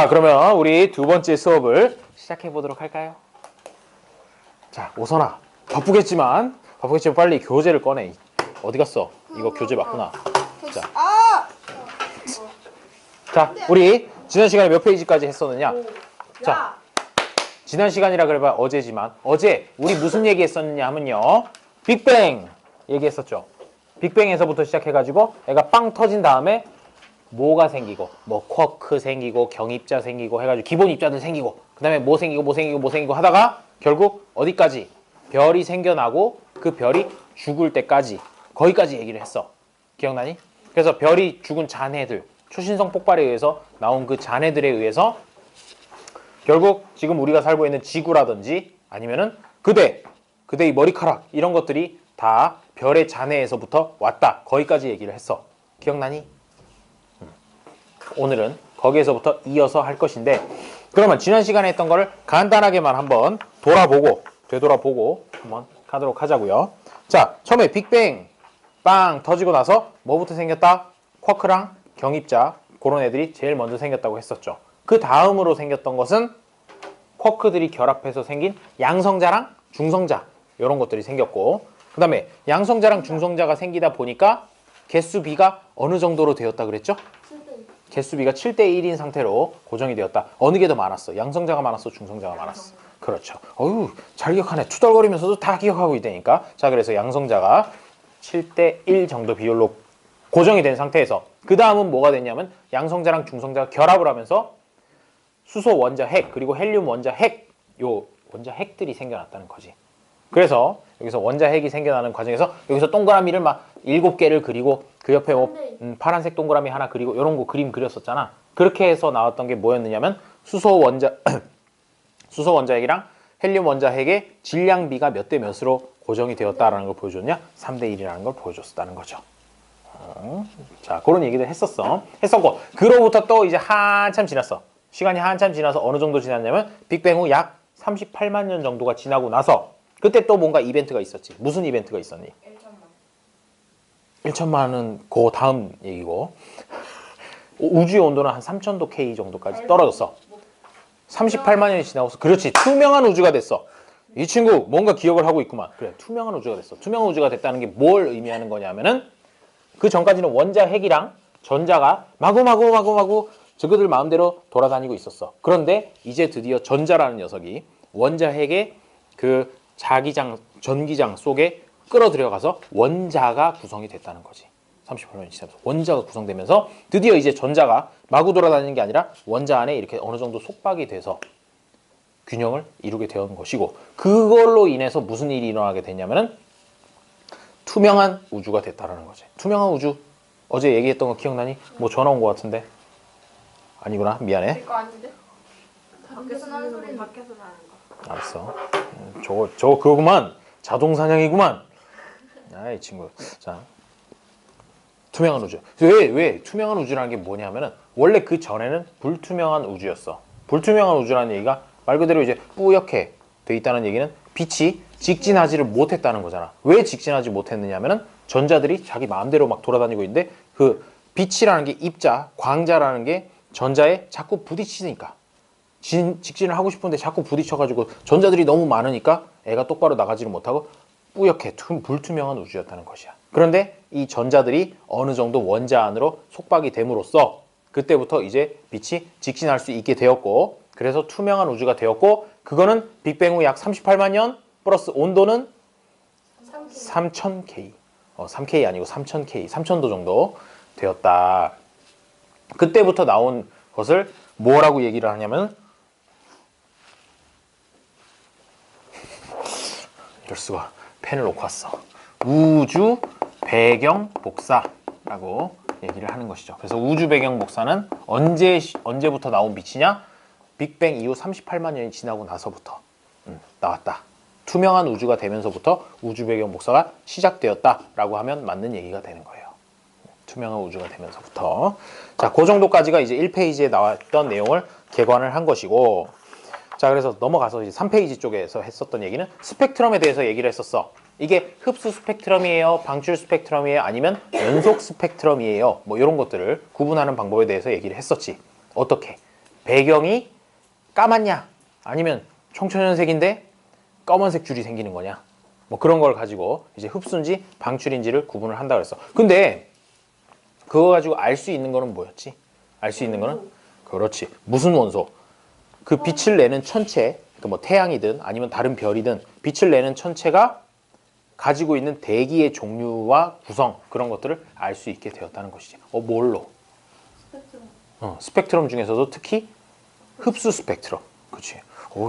자, 그러면 우리 두 번째 수업을 시작해 보도록 할까요? 자, 오선아. 바쁘겠지만 빨리 교재를 꺼내. 어디 갔어? 이거 교재 맞구나. 자, 우리 지난 시간에 몇 페이지까지 했었느냐? 자, 지난 시간이라 그래봐 어제지만 어제 우리 무슨 얘기했었느냐 하면요, 빅뱅 얘기했었죠. 빅뱅에서부터 시작해가지고 애가 빵 터진 다음에 뭐가 생기고, 뭐 쿼크 생기고 경입자 생기고 해가지고 기본 입자들 생기고, 그 다음에 뭐 생기고 하다가 결국 어디까지? 별이 생겨나고 그 별이 죽을 때까지, 거기까지 얘기를 했어. 기억나니? 그래서 별이 죽은 잔해들, 초신성 폭발에 의해서 나온 그 잔해들에 의해서 결국 지금 우리가 살고 있는 지구라든지 아니면은 그대의 머리카락, 이런 것들이 다 별의 잔해에서부터 왔다. 거기까지 얘기를 했어. 기억나니? 오늘은 거기에서부터 이어서 할 것인데, 그러면 지난 시간에 했던 거를 간단하게만 한번 되돌아보고 한번 가도록 하자고요. 자, 처음에 빅뱅 빵 터지고 나서 뭐부터 생겼다? 쿼크랑 경입자, 그런 애들이 제일 먼저 생겼다고 했었죠. 그 다음으로 생겼던 것은 쿼크들이 결합해서 생긴 양성자랑 중성자, 이런 것들이 생겼고, 그 다음에 양성자랑 중성자가 생기다 보니까 개수비가 어느 정도로 되었다 그랬죠? 개수비가 7대1인 상태로 고정이 되었다. 어느 게 더 많았어? 양성자가 많았어? 중성자가 많았어? 그렇죠. 어휴, 잘 기억하네. 투덜거리면서도 다 기억하고 있다니까. 자, 그래서 양성자가 7대1 정도 비율로 고정이 된 상태에서 그 다음은 뭐가 됐냐면 양성자랑 중성자가 결합을 하면서 수소 원자 핵 그리고 헬륨 원자 핵, 요 원자 핵들이 생겨났다는 거지. 그래서 여기서 원자 핵이 생겨나는 과정에서 여기서 동그라미를 막 7개를 그리고 그 옆에 뭐 파란색 동그라미 하나 그리고 이런 거 그림 그렸었잖아. 그렇게 해서 나왔던 게 뭐였느냐면 수소 원자 핵이랑 헬륨 원자 핵의 질량비가 몇 대 몇으로 고정이 되었다라는 걸 보여줬냐? 3대1이라는 걸 보여줬었다는 거죠. 자, 그런 얘기들 했었고, 그로부터 또 이제 한참 지났어. 시간이 한참 지나서 어느 정도 지났냐면 빅뱅 후 약 38만 년 정도가 지나고 나서 그때 또 뭔가 이벤트가 있었지. 무슨 이벤트가 있었니? 1천만은 그 다음 얘기고, 우주의 온도는 한 3000도 K 정도까지 떨어졌어. 38만 년이 지나고서, 그렇지, 투명한 우주가 됐어. 이 친구 뭔가 기억을 하고 있구만. 그래, 투명한 우주가 됐어. 투명한 우주가 됐다는 게 뭘 의미하는 거냐면은 그 전까지는 원자 핵이랑 전자가 마구마구 저그들 마음대로 돌아다니고 있었어. 그런데 이제 드디어 전자라는 녀석이 원자 핵의 그 전기장 속에 끌어들여가서 원자가 구성이 됐다는 거지. 38년이 지나면서 원자가 구성되면서 드디어 이제 전자가 마구 돌아다니는 게 아니라 원자 안에 이렇게 어느 정도 속박이 돼서 균형을 이루게 되는 것이고, 그걸로 인해서 무슨 일이 일어나게 됐냐면은 투명한 우주가 됐다라는 거지. 투명한 우주, 어제 얘기했던 거 기억나니? 뭐 전화 온 거 같은데? 아니구나, 미안해. 내 거 아닌데? 밖에서 나는 소리는 밖에서 나는 거. 알았어. 저거 그거구만. 자동 사냥이구만. 아이 친구. 자, 투명한 우주. 왜 투명한 우주라는 게 뭐냐면은 원래 그 전에는 불투명한 우주였어. 불투명한 우주라는 얘기가 말 그대로 이제 뿌옇게 돼 있다는 얘기는 빛이 직진하지를 못했다는 거잖아. 왜 직진하지 못했느냐면은 전자들이 자기 마음대로 막 돌아다니고 있는데 그 빛이라는 게 입자, 광자라는 게 전자에 자꾸 부딪히니까, 직진을 하고 싶은데 자꾸 부딪혀가지고 전자들이 너무 많으니까 애가 똑바로 나가지를 못하고 뿌옇게 불투명한 우주였다는 것이야. 그런데 이 전자들이 어느 정도 원자 안으로 속박이 됨으로써 그때부터 이제 빛이 직진할 수 있게 되었고, 그래서 투명한 우주가 되었고, 그거는 빅뱅 후 약 38만 년 플러스 온도는 3000K. 3K 아니고 3000K, 3000도 정도 되었다. 그때부터 나온 것을 뭐라고 얘기를 하냐면, 이럴 수가, 펜을 놓고 왔어. 우주 배경 복사라고 얘기를 하는 것이죠. 그래서 우주 배경 복사는 언제부터 나온 빛이냐? 빅뱅 이후 38만 년이 지나고 나서부터 나왔다. 투명한 우주가 되면서부터 우주 배경 복사가 시작되었다라고 하면 맞는 얘기가 되는 거예요. 투명한 우주가 되면서부터. 자, 그 정도까지가 이제 1페이지에 나왔던 내용을 개관을 한 것이고, 자, 그래서 넘어가서 이제 3페이지 쪽에서 했었던 얘기는 스펙트럼에 대해서 얘기를 했었어. 이게 흡수 스펙트럼이에요, 방출 스펙트럼이에요, 아니면 연속 스펙트럼이에요, 뭐 이런 것들을 구분하는 방법에 대해서 얘기를 했었지. 어떻게? 배경이 까맣냐 아니면 청천연색인데 검은색 줄이 생기는 거냐 뭐 그런 걸 가지고 이제 흡수인지 방출인지를 구분을 한다 그랬어. 근데 그거 가지고 알 수 있는 거는 뭐였지? 알 수 있는 거는 그렇지. 무슨 원소? 그 빛을 내는 천체, 그러니까 뭐 태양이든 아니면 다른 별이든 빛을 내는 천체가 가지고 있는 대기의 종류와 구성 그런 것들을 알 수 있게 되었다는 것이지. 뭘로? 스펙트럼. 스펙트럼 중에서도 특히 흡수 스펙트럼. 그렇지.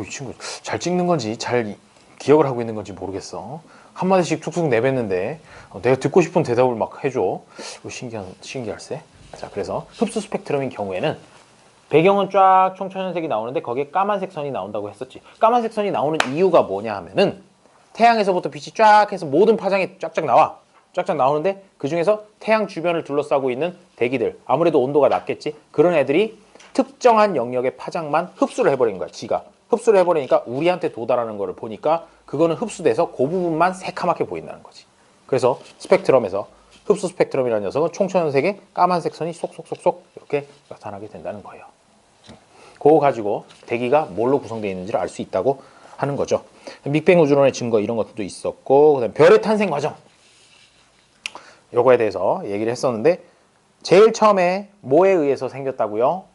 이 친구 잘 찍는 건지 잘 기억을 하고 있는 건지 모르겠어. 한마디씩 툭툭 내뱉는데 내가 듣고 싶은 대답을 막 해줘. 신기할세. 자, 그래서 흡수 스펙트럼인 경우에는 배경은 쫙 청천연색이 나오는데 거기에 까만색 선이 나온다고 했었지. 까만색 선이 나오는 이유가 뭐냐 하면은 태양에서부터 빛이 쫙 해서 모든 파장이 쫙쫙 나와. 쫙쫙 나오는데 그 중에서 태양 주변을 둘러싸고 있는 대기들, 아무래도 온도가 낮겠지. 그런 애들이 특정한 영역의 파장만 흡수를 해버린 거야. 지가 흡수를 해버리니까 우리한테 도달하는 거를 보니까 그거는 흡수돼서 그 부분만 새카맣게 보인다는 거지. 그래서 스펙트럼에서 흡수 스펙트럼이라는 녀석은 총천연색의 까만색 선이 쏙쏙쏙쏙 이렇게 나타나게 된다는 거예요. 그거 가지고 대기가 뭘로 구성되어 있는지를 알 수 있다고 하는 거죠. 빅뱅 우주론의 증거 이런 것들도 있었고, 그다음에 별의 탄생 과정 요거에 대해서 얘기를 했었는데 제일 처음에 뭐에 의해서 생겼다고요?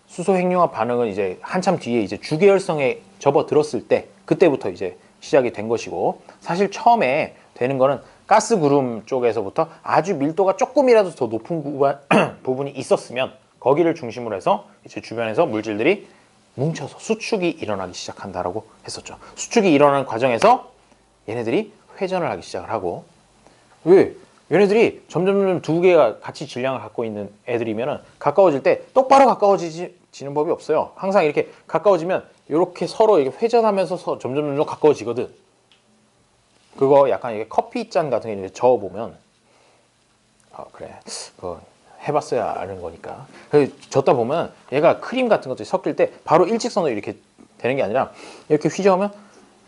수소 핵융합 반응은 이제 한참 뒤에 이제 주계열성에 접어들었을 때 그때부터 이제 시작이 된 것이고, 사실 처음에 되는 거는 가스 구름 쪽에서부터 아주 밀도가 조금이라도 더 높은 부분이 있었으면 거기를 중심으로 해서 이제 주변에서 물질들이 뭉쳐서 수축이 일어나기 시작한다라고 했었죠. 수축이 일어나는 과정에서 얘네들이 회전을 하기 시작을 하고, 왜? 얘네들이 점점 두 개가 같이 질량을 갖고 있는 애들이면은 가까워질 때 똑바로 가까워지는 법이 없어요. 항상 이렇게 가까워지면 이렇게 서로 이렇게 회전하면서 점점 가까워지거든. 그거 약간 이게 커피잔 같은 게 이제 저어보면, 그래, 그거 해봤어야 아는 거니까. 젓다 보면 얘가 크림 같은 것들이 섞일 때 바로 일직선으로 이렇게 되는 게 아니라 이렇게 휘저으면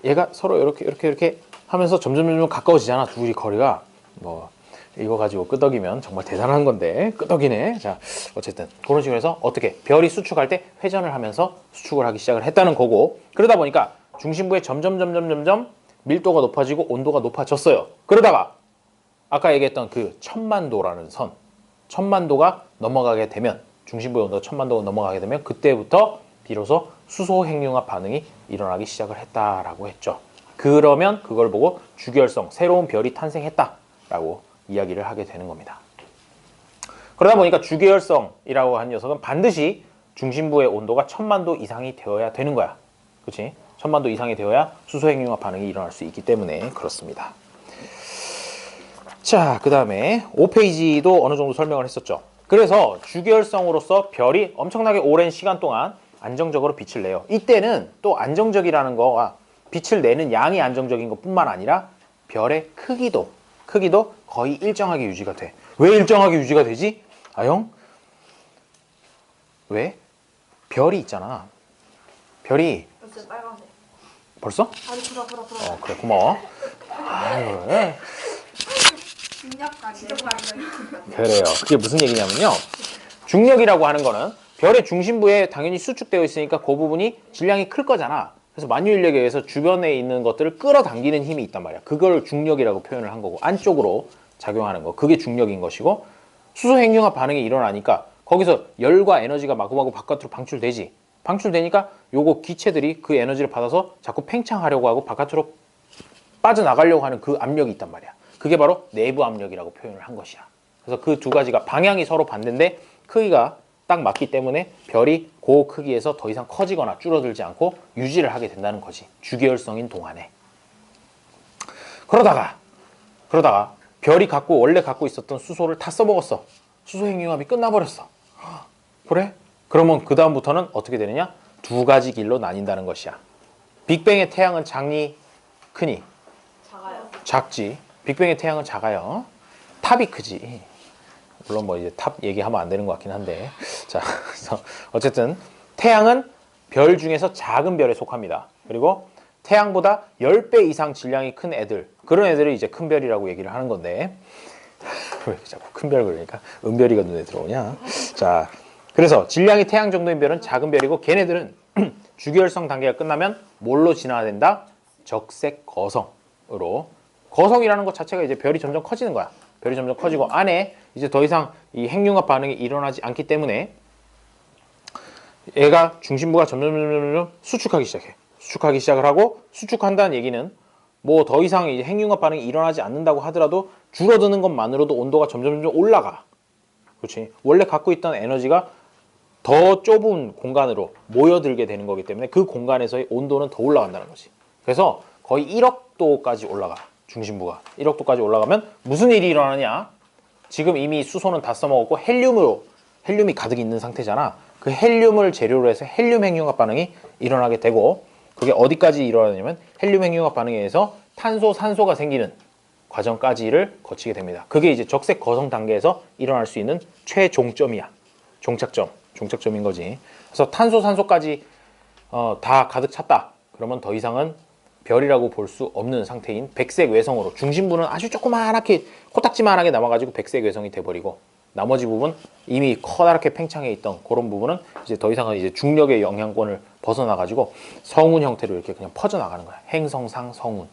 얘가 서로 이렇게 하면서 점점 가까워지잖아. 둘이 거리가. 뭐 이거 가지고 끄덕이면 정말 대단한 건데 끄덕이네. 자, 어쨌든 그런 식으로 해서 어떻게 별이 수축할 때 회전을 하면서 수축을 하기 시작을 했다는 거고, 그러다 보니까 중심부에 점점 밀도가 높아지고 온도가 높아졌어요. 그러다가 아까 얘기했던 그 1000만도라는 선, 1000만도가 넘어가게 되면, 중심부의 온도가 1000만도가 넘어가게 되면 그때부터 비로소 수소 핵융합 반응이 일어나기 시작을 했다라고 했죠. 그러면 그걸 보고 주계열성, 새로운 별이 탄생했다라고 이야기를 하게 되는 겁니다. 그러다 보니까 주계열성이라고 하는 녀석은 반드시 중심부의 온도가 1000만도 이상이 되어야 되는 거야. 그렇지? 1000만도 이상이 되어야 수소 핵융합 반응이 일어날 수 있기 때문에 그렇습니다. 자, 그 다음에 5페이지도 어느 정도 설명을 했었죠. 그래서 주계열성으로서 별이 엄청나게 오랜 시간 동안 안정적으로 빛을 내요. 이때는 또 안정적이라는 거가 빛을 내는 양이 안정적인 것뿐만 아니라 별의 크기도 거의 일정하게 유지가 돼. 왜 일정하게 유지가 되지? 형? 왜? 별이 있잖아. 별이 벌써 빨간색. 벌써? 아니 보라. 그래, 고마워. 아유, 중력까지. 그래요. 그게 무슨 얘기냐면요. 중력이라고 하는 거는 별의 중심부에 당연히 수축되어 있으니까 그 부분이 질량이 클 거잖아. 그래서 만유인력에 의해서 주변에 있는 것들을 끌어당기는 힘이 있단 말이야. 그걸 중력이라고 표현을 한 거고, 안쪽으로 작용하는 거, 그게 중력인 것이고, 수소 핵융합 반응이 일어나니까 거기서 열과 에너지가 마구마구 바깥으로 방출되지. 방출되니까 요거 기체들이 그 에너지를 받아서 자꾸 팽창하려고 하고 바깥으로 빠져나가려고 하는 그 압력이 있단 말이야. 그게 바로 내부 압력이라고 표현을 한 것이야. 그래서 그 두 가지가 방향이 서로 반대인데 크기가 딱 맞기 때문에 별이 그 크기에서 더 이상 커지거나 줄어들지 않고 유지를 하게 된다는 거지. 주계열성인 동안에. 그러다가 별이 원래 갖고 있었던 수소를 다 써먹었어. 수소 핵융합이 끝나버렸어. 그래? 그러면 그 다음부터는 어떻게 되느냐? 두 가지 길로 나뉜다는 것이야. 빅뱅의 태양은 작니? 크니? 작아요. 작지. 빅뱅의 태양은 작아요. 탑이 크지. 물론 뭐 이제 탑 얘기하면 안 되는 것 같긴 한데. 자, 그래서 어쨌든 태양은 별 중에서 작은 별에 속합니다. 그리고 태양보다 10배 이상 질량이 큰 애들, 그런 애들을 이제 큰 별이라고 얘기를 하는 건데, 왜 자꾸 큰 별 그러니까 은별이가 눈에 들어오냐? 자, 그래서 질량이 태양 정도인 별은 작은 별이고 걔네들은 주기율성 단계가 끝나면 뭘로 진화가 된다? 적색 거성으로. 거성이라는 것 자체가 이제 별이 점점 커지는 거야. 별이 점점 커지고 안에 이제 더 이상 이 핵융합 반응이 일어나지 않기 때문에 얘가 중심부가 점점 수축하기 시작해. 수축하기 시작을 하고, 수축한다는 얘기는 뭐 더 이상 이제 핵융합 반응이 일어나지 않는다고 하더라도 줄어드는 것만으로도 온도가 점점 올라가. 그렇지. 원래 갖고 있던 에너지가 더 좁은 공간으로 모여들게 되는 거기 때문에 그 공간에서의 온도는 더 올라간다는 거지. 그래서 거의 1억 도까지 올라가. 중심부가 1억 도까지 올라가면 무슨 일이 일어나냐? 지금 이미 수소는 다 써먹었고 헬륨이 가득 있는 상태잖아. 그 헬륨을 재료로 해서 헬륨 핵융합 반응이 일어나게 되고, 그게 어디까지 일어나냐면 헬륨 핵융합 반응에 의해서 탄소, 산소가 생기는 과정까지를 거치게 됩니다. 그게 이제 적색 거성 단계에서 일어날 수 있는 최종점이야. 종착점인 거지. 그래서 탄소, 산소까지 다 가득 찼다. 그러면 더 이상은 별이라고 볼 수 없는 상태인 백색 외성으로, 중심부는 아주 조그만하게 코딱지만하게 남아가지고 백색 외성이 돼버리고, 나머지 부분 이미 커다랗게 팽창해 있던 그런 부분은 이제 더 이상은 이제 중력의 영향권을 벗어나가지고 성운 형태로 이렇게 그냥 퍼져나가는 거야. 행성상 성운,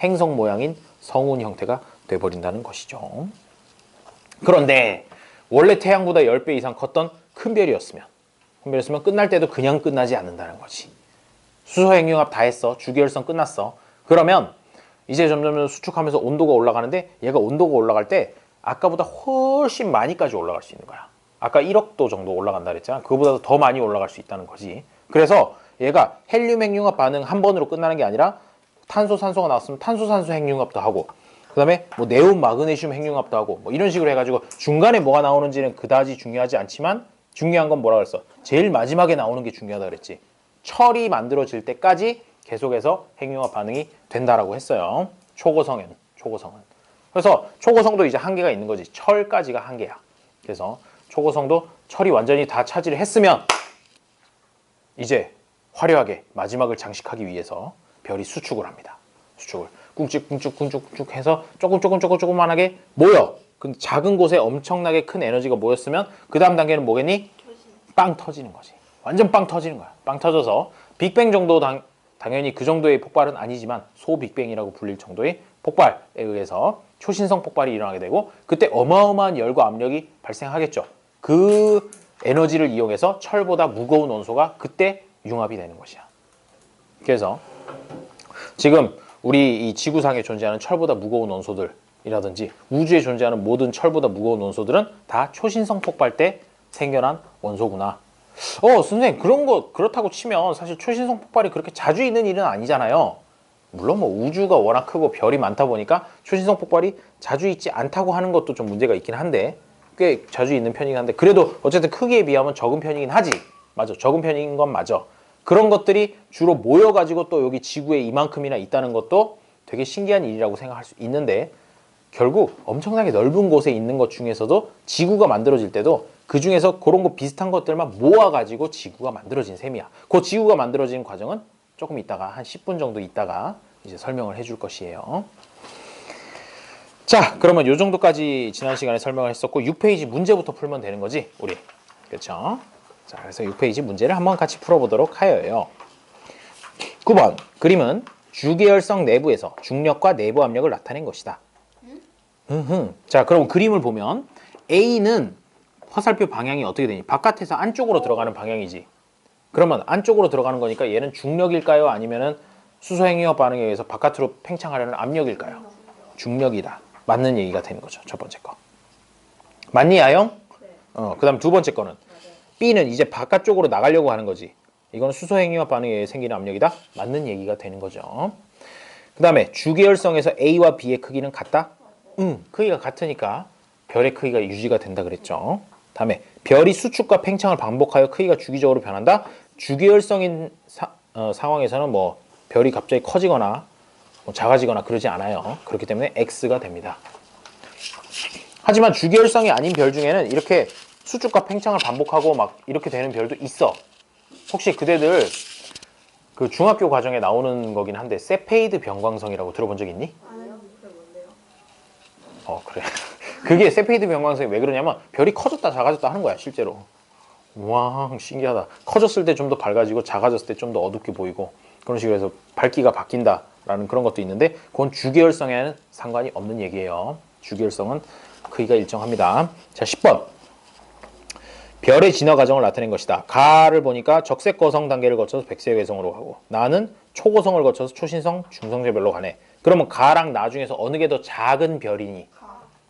행성 모양인 성운 형태가 돼버린다는 것이죠. 그런데 원래 태양보다 10배 이상 컸던 큰 별이었으면 끝날 때도 그냥 끝나지 않는다는 거지. 수소 핵융합 다 했어. 주기율성 끝났어. 그러면 이제 점점 수축하면서 온도가 올라가는데, 얘가 온도가 올라갈 때 아까보다 훨씬 많이까지 올라갈 수 있는 거야. 아까 1억 도 정도 올라간다 그랬잖아. 그거보다 더 많이 올라갈 수 있다는 거지. 그래서 얘가 헬륨 핵융합 반응 한 번으로 끝나는 게 아니라 탄소, 산소가 나왔으면 탄소, 산소 핵융합도 하고, 그 다음에 뭐 네온, 마그네슘 핵융합도 하고, 뭐 이런 식으로 해가지고 중간에 뭐가 나오는지는 그다지 중요하지 않지만, 중요한 건 뭐라 그랬어? 제일 마지막에 나오는 게 중요하다 그랬지. 철이 만들어질 때까지 계속해서 핵융합 반응이 된다라고 했어요. 초고성은. 그래서 초고성도 이제 한계가 있는 거지. 철까지가 한계야. 그래서 초고성도 철이 완전히 다 차지를 했으면 이제 화려하게 마지막을 장식하기 위해서 별이 수축을 합니다. 수축을 꿍쭉꿍쭉 해서 조금만하게 모여. 근데 작은 곳에 엄청나게 큰 에너지가 모였으면 그 다음 단계는 뭐겠니? 빵 터지는 거지. 완전 빵 터지는 거야. 빵 터져서 빅뱅 정도 당연히 그 정도의 폭발은 아니지만 소빅뱅이라고 불릴 정도의 폭발에 의해서 초신성 폭발이 일어나게 되고, 그때 어마어마한 열과 압력이 발생하겠죠. 그 에너지를 이용해서 철보다 무거운 원소가 그때 융합이 되는 것이야. 그래서 지금 우리 이 지구상에 존재하는 철보다 무거운 원소들이라든지 우주에 존재하는 모든 철보다 무거운 원소들은 다 초신성 폭발 때 생겨난 원소구나. 선생님, 그렇다고 치면 사실 초신성 폭발이 그렇게 자주 있는 일은 아니잖아요. 물론 뭐 우주가 워낙 크고 별이 많다 보니까 초신성 폭발이 자주 있지 않다고 하는 것도 좀 문제가 있긴 한데, 꽤 자주 있는 편이긴 한데, 그래도 어쨌든 크기에 비하면 적은 편이긴 하지. 맞아, 적은 편인 건 맞아. 그런 것들이 주로 모여가지고 또 여기 지구에 이만큼이나 있다는 것도 되게 신기한 일이라고 생각할 수 있는데, 결국 엄청나게 넓은 곳에 있는 것 중에서도 지구가 만들어질 때도 그 중에서 그런 거 비슷한 것들만 모아가지고 지구가 만들어진 셈이야. 그 지구가 만들어진 과정은 조금 있다가, 한 10분 정도 있다가 이제 설명을 해줄 것이에요. 자, 그러면 요 정도까지 지난 시간에 설명을 했었고, 6페이지 문제부터 풀면 되는 거지, 우리. 그렇죠? 자, 그래서 6페이지 문제를 한번 같이 풀어보도록 하여요. 9번, 그림은 주계열성 내부에서 중력과 내부 압력을 나타낸 것이다. 자, 그럼 그림을 보면 A는 화살표 방향이 어떻게 되니? 바깥에서 안쪽으로 들어가는 방향이지. 그러면 안쪽으로 들어가는 거니까 얘는 중력일까요? 아니면은 수소 핵융합 반응에 의해서 바깥으로 팽창하려는 압력일까요? 중력이다. 맞는 얘기가 되는 거죠. 첫 번째 거. 맞니, 아영? 네. 그 다음 두 번째 거는 맞아요. B는 이제 바깥쪽으로 나가려고 하는 거지. 이건 수소 핵융합 반응에 의해 생기는 압력이다. 맞는 얘기가 되는 거죠. 그 다음에 주계열성에서 A와 B의 크기는 같다? 크기가 같으니까 별의 크기가 유지가 된다 그랬죠. 다음에 별이 수축과 팽창을 반복하여 크기가 주기적으로 변한다. 주계열성인 상황에서는 뭐 별이 갑자기 커지거나 뭐 작아지거나 그러지 않아요. 그렇기 때문에 X가 됩니다. 하지만 주계열성이 아닌 별 중에는 이렇게 수축과 팽창을 반복하고 막 이렇게 되는 별도 있어. 혹시 그대들 그 중학교 과정에 나오는 거긴 한데 세페이드 변광성이라고 들어본 적 있니? 그래. 그게 세페이드 변광성이 왜 그러냐면 별이 커졌다 작아졌다 하는 거야, 실제로. 와, 신기하다. 커졌을 때 좀 더 밝아지고 작아졌을 때 좀 더 어둡게 보이고 그런 식으로 해서 밝기가 바뀐다라는 그런 것도 있는데 그건 주기율성에는 상관이 없는 얘기예요. 주기율성은 크기가 일정합니다. 자, 10번. 별의 진화 과정을 나타낸 것이다. 가를 보니까 적색 거성 단계를 거쳐서 백색 외성으로 가고 나는 초고성을 거쳐서 초신성, 중성자별로 가네. 그러면 가랑 나 중에서 어느 게 더 작은 별이니?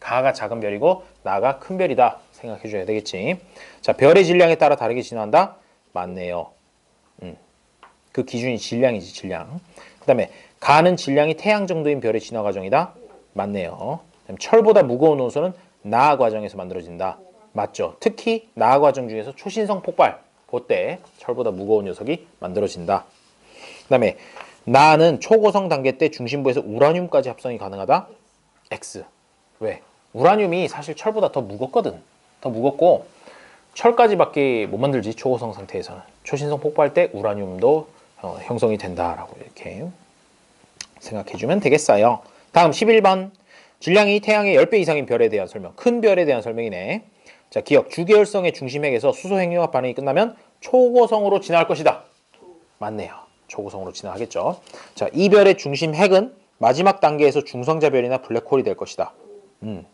가가 작은 별이고 나가 큰 별이다 생각해 줘야 되겠지. 자, 별의 질량에 따라 다르게 진화한다? 맞네요. 그 기준이 질량이지, 질량. 그 다음에 가는 질량이 태양 정도인 별의 진화 과정이다? 맞네요. 철보다 무거운 원소는 나아 과정에서 만들어진다. 맞죠. 특히 나아 과정 중에서 초신성 폭발, 그때 철보다 무거운 녀석이 만들어진다. 그 다음에 나는 초고성 단계 때 중심부에서 우라늄까지 합성이 가능하다? X. 왜? 우라늄이 사실 철보다 더 무겁거든. 더 무겁고 철까지밖에 못 만들지, 초고성 상태에서는. 초신성 폭발 때 우라늄도 형성이 된다라고 이렇게 생각해주면 되겠어요. 다음 11번. 질량이 태양의 10배 이상인 별에 대한 설명. 큰 별에 대한 설명이네. 자, 기억. 주계열성의 중심핵에서 수소 핵융합 반응이 끝나면 초고성으로 진화할 것이다. 맞네요. 초고성으로 진화하겠죠. 자, 이 별의 중심핵은 마지막 단계에서 중성자별이나 블랙홀이 될 것이다.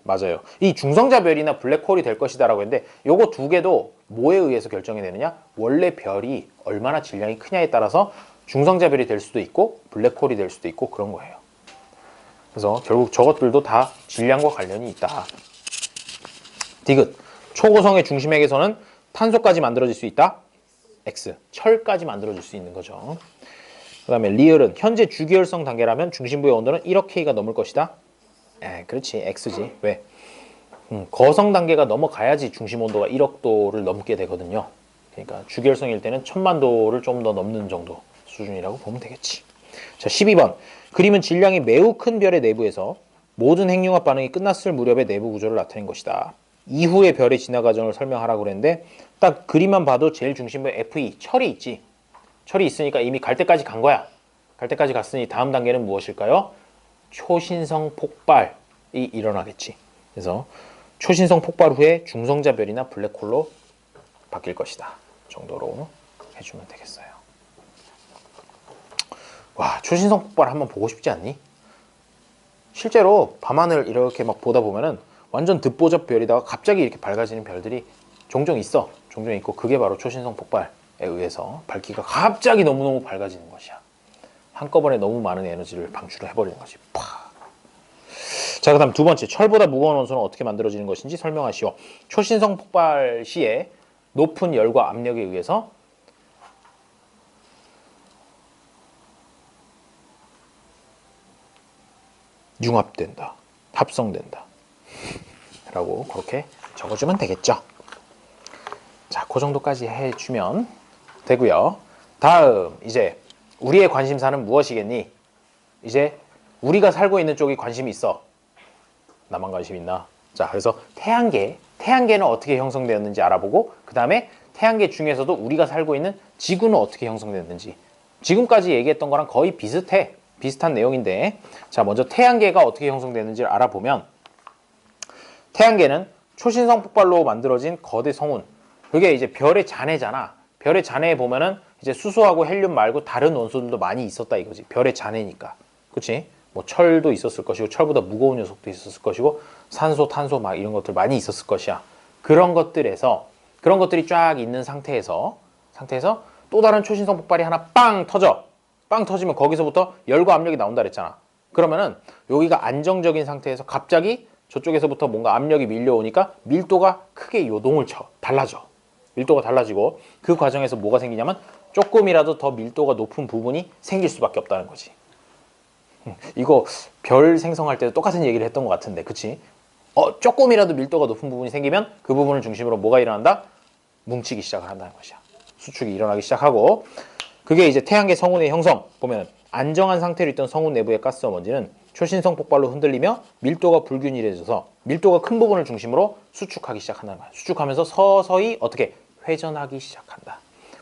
맞아요. 이 중성자별이나 블랙홀이 될 것이다라고 했는데 요거 두 개도 뭐에 의해서 결정이 되느냐? 원래 별이 얼마나 질량이 크냐에 따라서 중성자별이 될 수도 있고 블랙홀이 될 수도 있고 그런 거예요. 그래서 결국 저것들도 다 질량과 관련이 있다. 디귿. 초고성의 중심핵에서는 탄소까지 만들어질 수 있다. X. 철까지 만들어질 수 있는 거죠. 그 다음에 리을은 현재 주기율성 단계라면 중심부의 온도는 1억 K가 넘을 것이다. 그렇지. X지. 왜? 거성 단계가 넘어가야지 중심 온도가 1억 도를 넘게 되거든요. 그러니까 주기율성일 때는 1000만 도를 좀 더 넘는 정도 수준이라고 보면 되겠지. 자, 12번. 그림은 질량이 매우 큰 별의 내부에서 모든 핵융합 반응이 끝났을 무렵의 내부 구조를 나타낸 것이다. 이후의 별의 진화 과정을 설명하라고 그랬는데 딱 그림만 봐도 제일 중심부에 Fe, 철이 있지. 철이 있으니까 이미 갈 때까지 간 거야. 갈 때까지 갔으니 다음 단계는 무엇일까요? 초신성 폭발이 일어나겠지. 그래서 초신성 폭발 후에 중성자별이나 블랙홀로 바뀔 것이다 정도로 해주면 되겠어요. 와, 초신성 폭발 한번 보고 싶지 않니? 실제로 밤하늘 이렇게 막 보다 보면은 완전 듣보잡 별이다가 갑자기 이렇게 밝아지는 별들이 종종 있어. 종종 있고 그게 바로 초신성 폭발에 의해서 밝기가 갑자기 너무너무 밝아지는 것이야. 한꺼번에 너무 많은 에너지를 방출을 해버리는 거지. 팍. 자, 그 다음 두 번째. 철보다 무거운 원소는 어떻게 만들어지는 것인지 설명하시오. 초신성 폭발 시에 높은 열과 압력에 의해서 융합된다. 합성된다. 라고 그렇게 적어주면 되겠죠. 자, 그 정도까지 해주면 되고요. 다음 이제 우리의 관심사는 무엇이겠니? 이제 우리가 살고 있는 쪽이 관심이 있어. 나만 관심 있나? 자, 그래서 태양계는 어떻게 형성되었는지 알아보고 그 다음에 태양계 중에서도 우리가 살고 있는 지구는 어떻게 형성됐는지 지금까지 얘기했던 거랑 거의 비슷한 내용인데 자, 먼저 태양계가 어떻게 형성되는지를 알아보면 태양계는 초신성 폭발로 만들어진 거대 성운. 그게 이제 별의 잔해잖아. 별의 잔해에 보면은 이제 수소하고 헬륨 말고 다른 원소들도 많이 있었다 이거지. 별의 잔해니까. 그치? 뭐 철도 있었을 것이고 철보다 무거운 녀석도 있었을 것이고 산소, 탄소 막 이런 것들 많이 있었을 것이야. 그런 것들이 쫙 있는 상태에서 또 다른 초신성 폭발이 하나 빵 터져. 빵 터지면 거기서부터 열과 압력이 나온다 그랬잖아. 그러면은 여기가 안정적인 상태에서 갑자기 저쪽에서부터 뭔가 압력이 밀려오니까 밀도가 크게 요동을 쳐. 달라져. 밀도가 달라지고 그 과정에서 뭐가 생기냐면 조금이라도 더 밀도가 높은 부분이 생길 수밖에 없다는 거지. 이거 별 생성할 때도 똑같은 얘기를 했던 것 같은데, 그치? 조금이라도 밀도가 높은 부분이 생기면 그 부분을 중심으로 뭐가 일어난다? 뭉치기 시작을 한다는 것이야. 수축이 일어나기 시작하고 그게 이제 태양계 성운의 형성 보면 안정한 상태로 있던 성운 내부의 가스와 먼지는 초신성 폭발로 흔들리며 밀도가 불균일해져서 밀도가 큰 부분을 중심으로 수축하기 시작한다는 거야. 수축하면서 서서히 어떻게 회전하기 시작한다.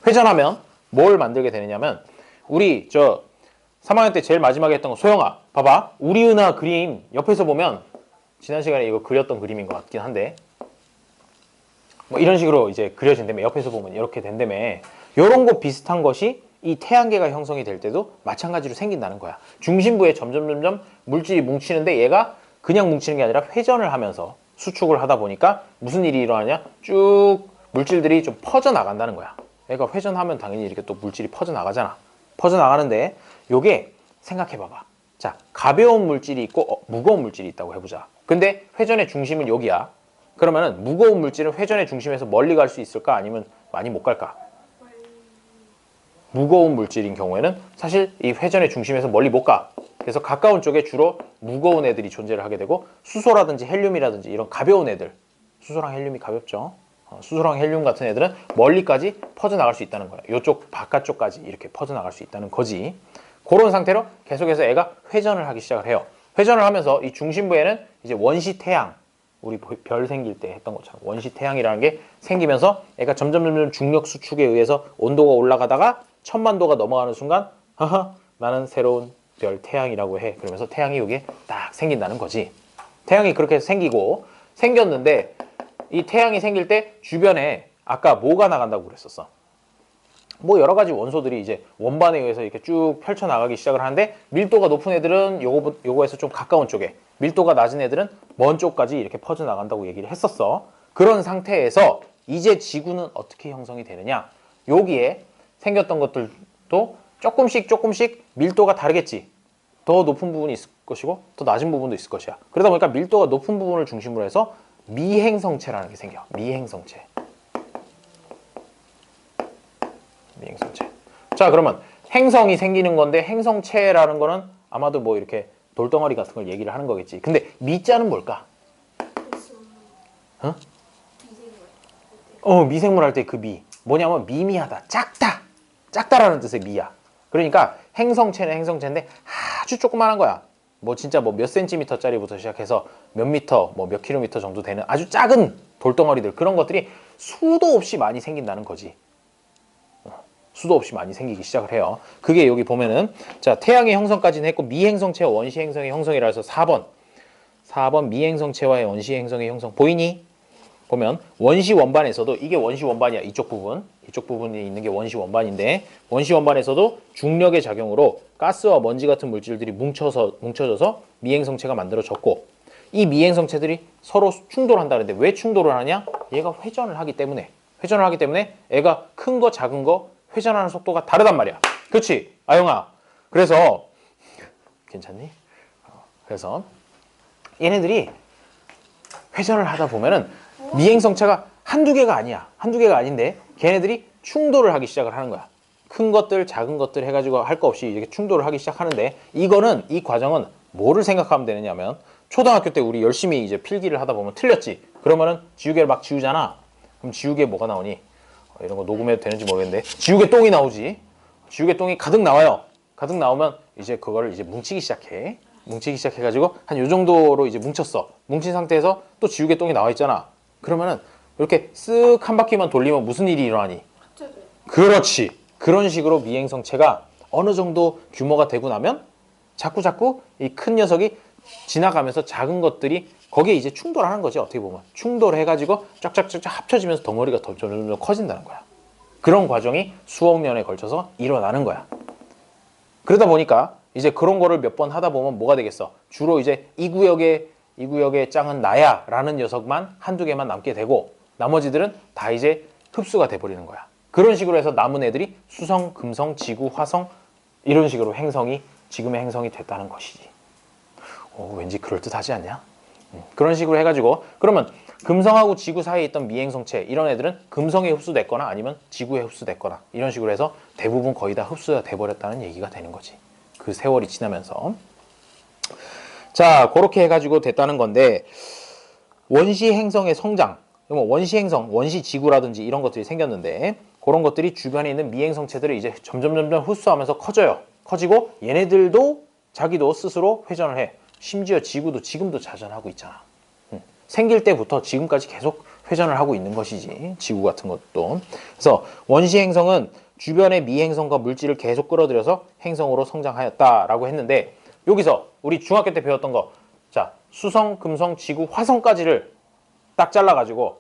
회전하면 뭘 만들게 되느냐면 우리 3학년 때 제일 마지막에 했던 거 소영아 봐봐. 우리 은하 그림 옆에서 보면 지난 시간에 이거 그렸던 그림인 것 같긴 한데 뭐 이런 식으로 이제 그려진다며. 옆에서 보면 이렇게 된다며. 요런 거 비슷한 것이 이 태양계가 형성이 될 때도 마찬가지로 생긴다는 거야. 중심부에 점점 물질이 뭉치는데 얘가 그냥 뭉치는 게 아니라 회전을 하면서 수축을 하다 보니까 무슨 일이 일어나냐? 쭉 물질들이 좀 퍼져나간다는 거야. 얘가 회전하면 당연히 이렇게 또 물질이 퍼져나가잖아. 퍼져나가는데 요게 생각해봐봐. 자, 가벼운 물질이 있고 무거운 물질이 있다고 해보자. 근데 회전의 중심은 여기야. 그러면은 무거운 물질은 회전의 중심에서 멀리 갈 수 있을까? 아니면 많이 못 갈까? 무거운 물질인 경우에는 사실 이 회전의 중심에서 멀리 못 가. 그래서 가까운 쪽에 주로 무거운 애들이 존재를 하게 되고 수소라든지 헬륨이라든지 이런 가벼운 애들, 수소랑 헬륨이 가볍죠. 수소랑 헬륨 같은 애들은 멀리까지 퍼져나갈 수 있다는 거야. 이쪽 바깥쪽까지 이렇게 퍼져나갈 수 있다는 거지. 그런 상태로 계속해서 애가 회전을 하기 시작을 해요. 회전을 하면서 이 중심부에는 이제 원시 태양, 우리 별 생길 때 했던 것처럼 원시 태양이라는 게 생기면서 애가 점점 중력 수축에 의해서 온도가 올라가다가 1000만도가 넘어가는 순간 하하 나는 새로운 별 태양이라고 해. 그러면서 태양이 여기에 딱 생긴다는 거지. 태양이 그렇게 생기고 생겼는데 이 태양이 생길 때 주변에 아까 뭐가 나간다고 그랬었어? 뭐 여러 가지 원소들이 이제 원반에 의해서 이렇게 쭉 펼쳐나가기 시작을 하는데 밀도가 높은 애들은 요거에서 좀 가까운 쪽에, 밀도가 낮은 애들은 먼 쪽까지 이렇게 퍼져나간다고 얘기를 했었어. 그런 상태에서 이제 지구는 어떻게 형성이 되느냐? 여기에 생겼던 것들도 조금씩 밀도가 다르겠지. 더 높은 부분이 있을 것이고 더 낮은 부분도 있을 것이야. 그러다 보니까 밀도가 높은 부분을 중심으로 해서 미행성체라는 게 생겨. 미행성체. 자, 그러면 행성이 생기는 건데 행성체라는 거는 아마도 뭐 이렇게 돌덩어리 같은 걸 얘기를 하는 거겠지. 근데 미자는 뭘까? 미생물 할 때 그 미. 뭐냐면 미미하다, 작다라는 뜻의 미야. 그러니까 행성체는 행성체인데 아주 조그만한 거야. 뭐 진짜 뭐 몇 센티미터짜리부터 시작해서 몇 미터, 뭐 몇 킬로미터 정도 되는 아주 작은 돌덩어리들, 그런 것들이 수도 없이 많이 생긴다는 거지. 수도 없이 많이 생기기 시작을 해요. 그게 여기 보면은 자, 태양의 형성까지는 했고 미행성체와 원시행성의 형성이라 해서 4번 미행성체와의 원시행성의 형성 보이니? 보면 원시 원반에서도 이게 원시 원반이야. 이쪽 부분이 있는 게 원시 원반인데 원시 원반에서도 중력의 작용으로 가스와 먼지 같은 물질들이 뭉쳐져서 미행성체가 만들어졌고, 이 미행성체들이 서로 충돌한다는데 왜 충돌을 하냐? 얘가 회전을 하기 때문에 애가 큰 거 작은 거 회전하는 속도가 다르단 말이야. 그렇지, 아영아? 그래서 괜찮니? 그래서 얘네들이 회전을 하다 보면은 미행성체가 한두 개가 아닌데 걔네들이 충돌을 하기 시작을 하는 거야. 큰 것들 작은 것들 해가지고 할 거 없이 이렇게 충돌을 하기 시작하는데, 이 과정은 뭐를 생각하면 되느냐면, 초등학교 때 우리 열심히 이제 필기를 하다 보면 틀렸지. 그러면은 지우개를 막 지우잖아. 그럼 지우개에 뭐가 나오니? 이런 거 녹음해도 되는지 모르겠는데 지우개 똥이 나오지. 지우개 똥이 가득 나와요. 가득 나오면 이제 그거를 이제 뭉치기 시작해가지고 한 요 정도로 이제 뭉쳤어. 뭉친 상태에서 또 지우개 똥이 나와 있잖아. 그러면은 이렇게 쓱 한 바퀴만 돌리면 무슨 일이 일어나니? 그렇지. 그런 식으로 미행성체가 어느 정도 규모가 되고 나면 자꾸 이 큰 녀석이 지나가면서 작은 것들이 거기에 이제 충돌하는 거지. 어떻게 보면 충돌해가지고 쫙쫙쫙 합쳐지면서 덩어리가 점점 커진다는 거야. 그런 과정이 수억 년에 걸쳐서 일어나는 거야. 그러다 보니까 이제 그런 거를 몇 번 하다 보면 뭐가 되겠어? 주로 이제 이 구역의 짱은 나야 라는 녀석만 한두 개만 남게 되고 나머지들은 다 이제 흡수가 돼버리는 거야. 그런 식으로 해서 남은 애들이 수성, 금성, 지구, 화성 이런 식으로 지금의 행성이 됐다는 것이지. 왠지 그럴듯하지 않냐? 그런 식으로 해가지고 그러면 금성하고 지구 사이에 있던 미행성체 이런 애들은 금성에 흡수됐거나 아니면 지구에 흡수됐거나 이런 식으로 해서 대부분 거의 다 흡수가 돼버렸다는 얘기가 되는 거지. 그 세월이 지나면서. 자, 그렇게 해가지고 됐다는 건데, 원시 행성의 성장, 원시 행성, 원시 지구라든지 이런 것들이 생겼는데 그런 것들이 주변에 있는 미행성체들을 이제 점점 흡수하면서 커지고 얘네들도 자기도 스스로 회전을 해. 심지어 지구도 지금도 자전하고 있잖아. 생길 때부터 지금까지 계속 회전을 하고 있는 것이지, 지구 같은 것도. 그래서 원시 행성은 주변의 미행성과 물질을 계속 끌어들여서 행성으로 성장하였다라고 했는데, 여기서 우리 중학교 때 배웠던 거, 자, 수성, 금성, 지구, 화성까지를 딱 잘라가지고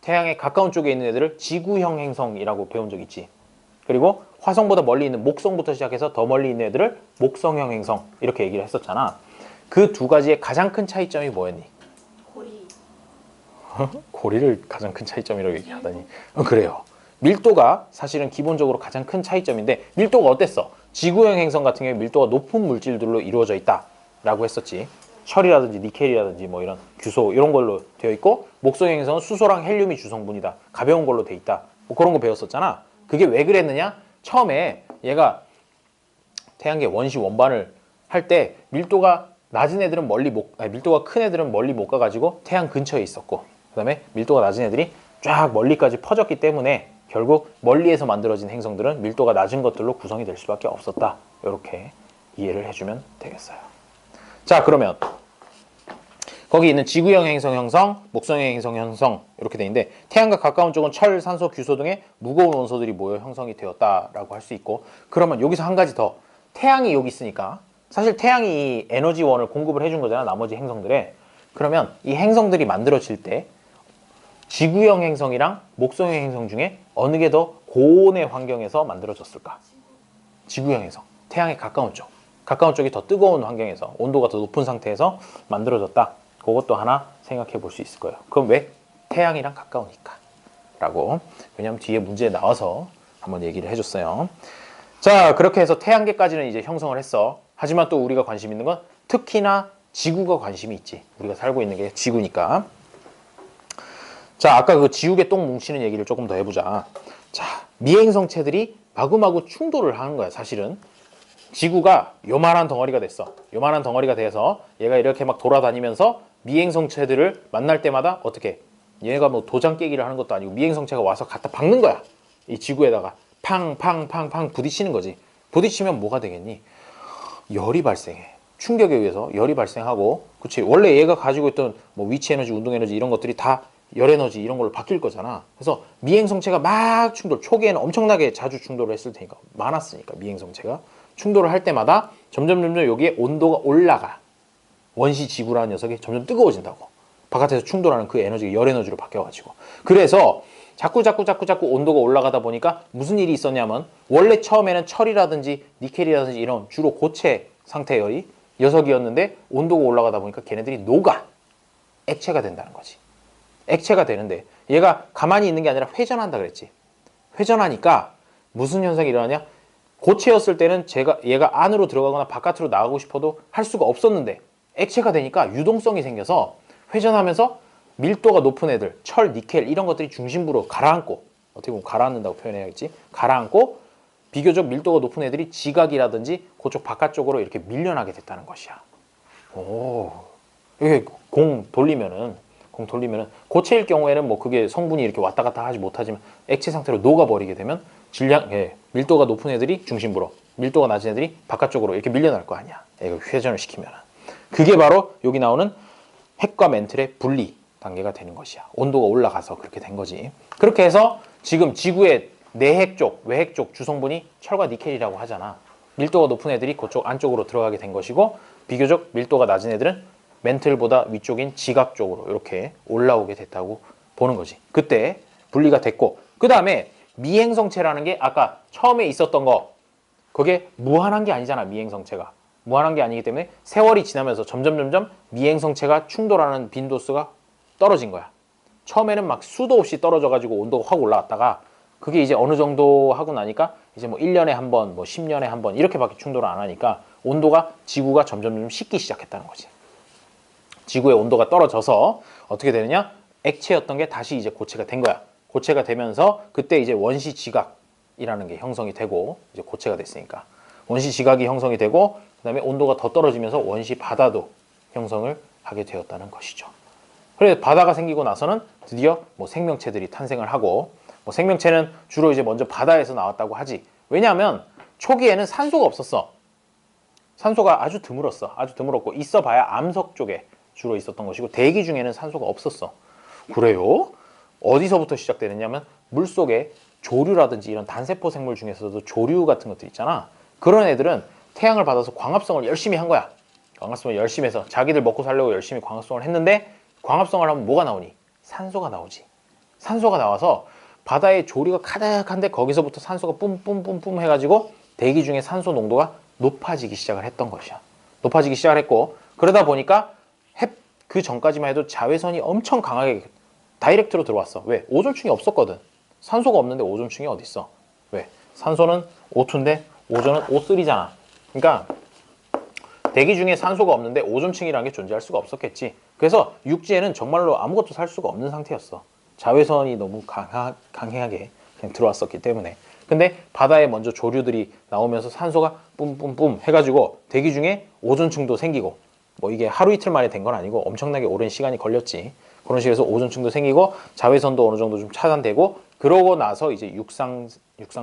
태양에 가까운 쪽에 있는 애들을 지구형 행성이라고 배운 적 있지. 그리고 화성보다 멀리 있는 목성부터 시작해서 더 멀리 있는 애들을 목성형 행성 이렇게 얘기를 했었잖아. 그 두 가지의 가장 큰 차이점이 뭐였니? 고리. 고리를 가장 큰 차이점이라고 얘기하다니. 그래요. 밀도가 사실은 기본적으로 가장 큰 차이점인데 밀도가 어땠어? 지구형 행성 같은 경우에 밀도가 높은 물질들로 이루어져 있다라고 했었지. 철이라든지 니켈이라든지 뭐 이런 규소 이런 걸로 되어 있고 목성 행성은 수소랑 헬륨이 주성분이다. 가벼운 걸로 돼 있다. 뭐 그런 거 배웠었잖아. 그게 왜 그랬느냐? 처음에 얘가 태양계 원시 원반을 할 때 밀도가 낮은 애들은 밀도가 큰 애들은 멀리 못 가가지고 태양 근처에 있었고 그다음에 밀도가 낮은 애들이 쫙 멀리까지 퍼졌기 때문에 결국 멀리에서 만들어진 행성들은 밀도가 낮은 것들로 구성이 될 수밖에 없었다. 이렇게 이해를 해주면 되겠어요. 자, 그러면 거기 있는 지구형 행성 형성, 목성형 행성 형성 이렇게 돼 있는데 태양과 가까운 쪽은 철, 산소, 규소 등의 무거운 원소들이 모여 형성이 되었다라고 할 수 있고 그러면 여기서 한 가지 더 태양이 여기 있으니까 사실 태양이 에너지원을 공급을 해준 거잖아 나머지 행성들에 그러면 이 행성들이 만들어질 때 지구형 행성이랑 목성형 행성 중에 어느 게 더 고온의 환경에서 만들어졌을까? 지구형 행성, 태양에 가까운 쪽 가까운 쪽이 더 뜨거운 환경에서 온도가 더 높은 상태에서 만들어졌다. 그것도 하나 생각해 볼 수 있을 거예요. 그럼 왜? 태양이랑 가까우니까 라고. 왜냐면 뒤에 문제에 나와서 한번 얘기를 해줬어요. 자, 그렇게 해서 태양계까지는 이제 형성을 했어. 하지만 또 우리가 관심 있는 건 특히나 지구가 관심이 있지. 우리가 살고 있는 게 지구니까. 자, 아까 그 지우개 똥 뭉치는 얘기를 조금 더 해보자. 자, 미행성체들이 마구마구 충돌을 하는 거야 사실은. 지구가 요만한 덩어리가 됐어. 요만한 덩어리가 돼서 얘가 이렇게 막 돌아다니면서 미행성체들을 만날 때마다 어떻게 얘가 뭐 도장 깨기를 하는 것도 아니고 미행성체가 와서 갖다 박는 거야. 이 지구에다가 팡팡팡팡 부딪히는 거지. 부딪히면 뭐가 되겠니? 열이 발생해. 충격에 의해서 열이 발생하고 그치 원래 얘가 가지고 있던 뭐 위치 에너지, 운동 에너지 이런 것들이 다 열 에너지 이런 걸로 바뀔 거잖아. 그래서 미행성체가 막 충돌 초기에는 엄청나게 자주 충돌을 했을 테니까 많았으니까 미행성체가 충돌을 할 때마다 점점 여기에 온도가 올라가. 원시 지구라는 녀석이 점점 뜨거워진다고. 바깥에서 충돌하는 그 에너지가 열 에너지로 바뀌어가지고. 그래서 자꾸 온도가 올라가다 보니까 무슨 일이 있었냐면 원래 처음에는 철이라든지 니켈이라든지 이런 주로 고체 상태의 녀석이었는데 온도가 올라가다 보니까 걔네들이 녹아. 액체가 된다는 거지. 액체가 되는데 얘가 가만히 있는 게 아니라 회전한다 그랬지. 회전하니까 무슨 현상이 일어나냐? 고체였을 때는 얘가 안으로 들어가거나 바깥으로 나가고 싶어도 할 수가 없었는데 액체가 되니까 유동성이 생겨서 회전하면서 밀도가 높은 애들, 철, 니켈 이런 것들이 중심부로 가라앉고 어떻게 보면 가라앉는다고 표현해야겠지. 가라앉고 비교적 밀도가 높은 애들이 지각이라든지 그쪽 바깥쪽으로 이렇게 밀려나게 됐다는 것이야. 오, 이게 공 돌리면은 고체일 경우에는 뭐 그게 성분이 이렇게 왔다 갔다 하지 못하지만 액체 상태로 녹아버리게 되면 밀도가 높은 애들이 중심부로 밀도가 낮은 애들이 바깥쪽으로 이렇게 밀려날 거 아니야. 이거 회전을 시키면 그게 바로 여기 나오는 핵과 멘틀의 분리 단계가 되는 것이야. 온도가 올라가서 그렇게 된 거지. 그렇게 해서 지금 지구의 내핵 쪽, 외핵 쪽 주성분이 철과 니켈이라고 하잖아. 밀도가 높은 애들이 그쪽 안쪽으로 들어가게 된 것이고 비교적 밀도가 낮은 애들은 멘틀보다 위쪽인 지각 쪽으로 이렇게 올라오게 됐다고 보는 거지. 그때 분리가 됐고 그 다음에 미행성체라는 게 아까 처음에 있었던 거 그게 무한한 게 아니잖아. 미행성체가 무한한 게 아니기 때문에 세월이 지나면서 점점 미행성체가 충돌하는 빈도수가 떨어진 거야. 처음에는 막 수도 없이 떨어져 가지고 온도가 확 올라갔다가 그게 이제 어느 정도 하고 나니까 이제 뭐 1년에 한 번, 뭐 10년에 한 번 이렇게밖에 충돌을 안 하니까 온도가 지구가 점점 식기 시작했다는 거지. 지구의 온도가 떨어져서 어떻게 되느냐? 액체였던 게 다시 이제 고체가 된 거야. 고체가 되면서 그때 이제 원시 지각이라는 게 형성이 되고 이제 고체가 됐으니까 원시 지각이 형성이 되고 그다음에 온도가 더 떨어지면서 원시 바다도 형성을 하게 되었다는 것이죠. 그래서 바다가 생기고 나서는 드디어 뭐 생명체들이 탄생을 하고 뭐 생명체는 주로 이제 먼저 바다에서 나왔다고 하지. 왜냐하면 초기에는 산소가 없었어. 산소가 아주 드물었어. 아주 드물었고 있어봐야 암석 쪽에 주로 있었던 것이고 대기 중에는 산소가 없었어. 그래요? 어디서부터 시작되느냐면 물속에 조류라든지 이런 단세포 생물 중에서도 조류 같은 것들 있잖아. 그런 애들은 태양을 받아서 광합성을 열심히 한 거야. 광합성을 열심히 해서 자기들 먹고 살려고 열심히 광합성을 했는데 광합성을 하면 뭐가 나오니? 산소가 나오지. 산소가 나와서 바다에 조류가 가득한데 거기서부터 산소가 뿜뿜뿜뿜 해가지고 대기 중에 산소 농도가 높아지기 시작을 했던 것이야. 높아지기 시작을 했고 그러다 보니까 그 전까지만 해도 자외선이 엄청 강하게 다이렉트로 들어왔어. 왜? 오존층이 없었거든. 산소가 없는데 오존층이 어디 있어? 왜? 산소는 O2인데 오존은 O3잖아. 그러니까 대기 중에 산소가 없는데 오존층이라는 게 존재할 수가 없었겠지. 그래서 육지에는 정말로 아무것도 살 수가 없는 상태였어. 자외선이 너무 강하게 그냥 들어왔었기 때문에. 근데 바다에 먼저 조류들이 나오면서 산소가 뿜뿜뿜 해가지고 대기 중에 오존층도 생기고 뭐 이게 하루 이틀 만에 된 건 아니고 엄청나게 오랜 시간이 걸렸지. 그런 식으로 해서 오존층도 생기고 자외선도 어느 정도 좀 차단되고 그러고 나서 이제 육상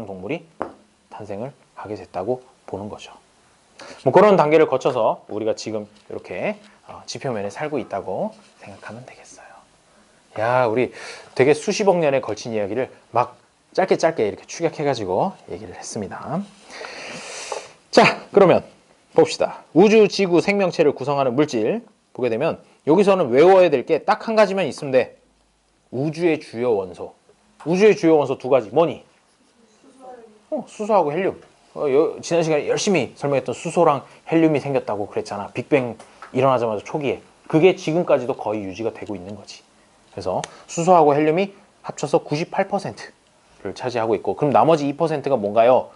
동물이 탄생을 하게 됐다고 보는 거죠. 뭐 그런 단계를 거쳐서 우리가 지금 이렇게 지표면에 살고 있다고 생각하면 되겠어요. 야, 우리 되게 수십억 년에 걸친 이야기를 막 짧게 이렇게 축약해가지고 얘기를 했습니다. 자, 그러면 봅시다. 우주, 지구, 생명체를 구성하는 물질 보게 되면 여기서는 외워야 될 게 딱 한 가지만 있으면 돼. 우주의 주요 원소. 우주의 주요 원소 두 가지. 뭐니? 수소하고 헬륨. 지난 시간에 열심히 설명했던 수소랑 헬륨이 생겼다고 그랬잖아. 빅뱅 일어나자마자 초기에. 그게 지금까지도 거의 유지가 되고 있는 거지. 그래서 수소하고 헬륨이 합쳐서 98%를 차지하고 있고 그럼 나머지 2%가 뭔가요?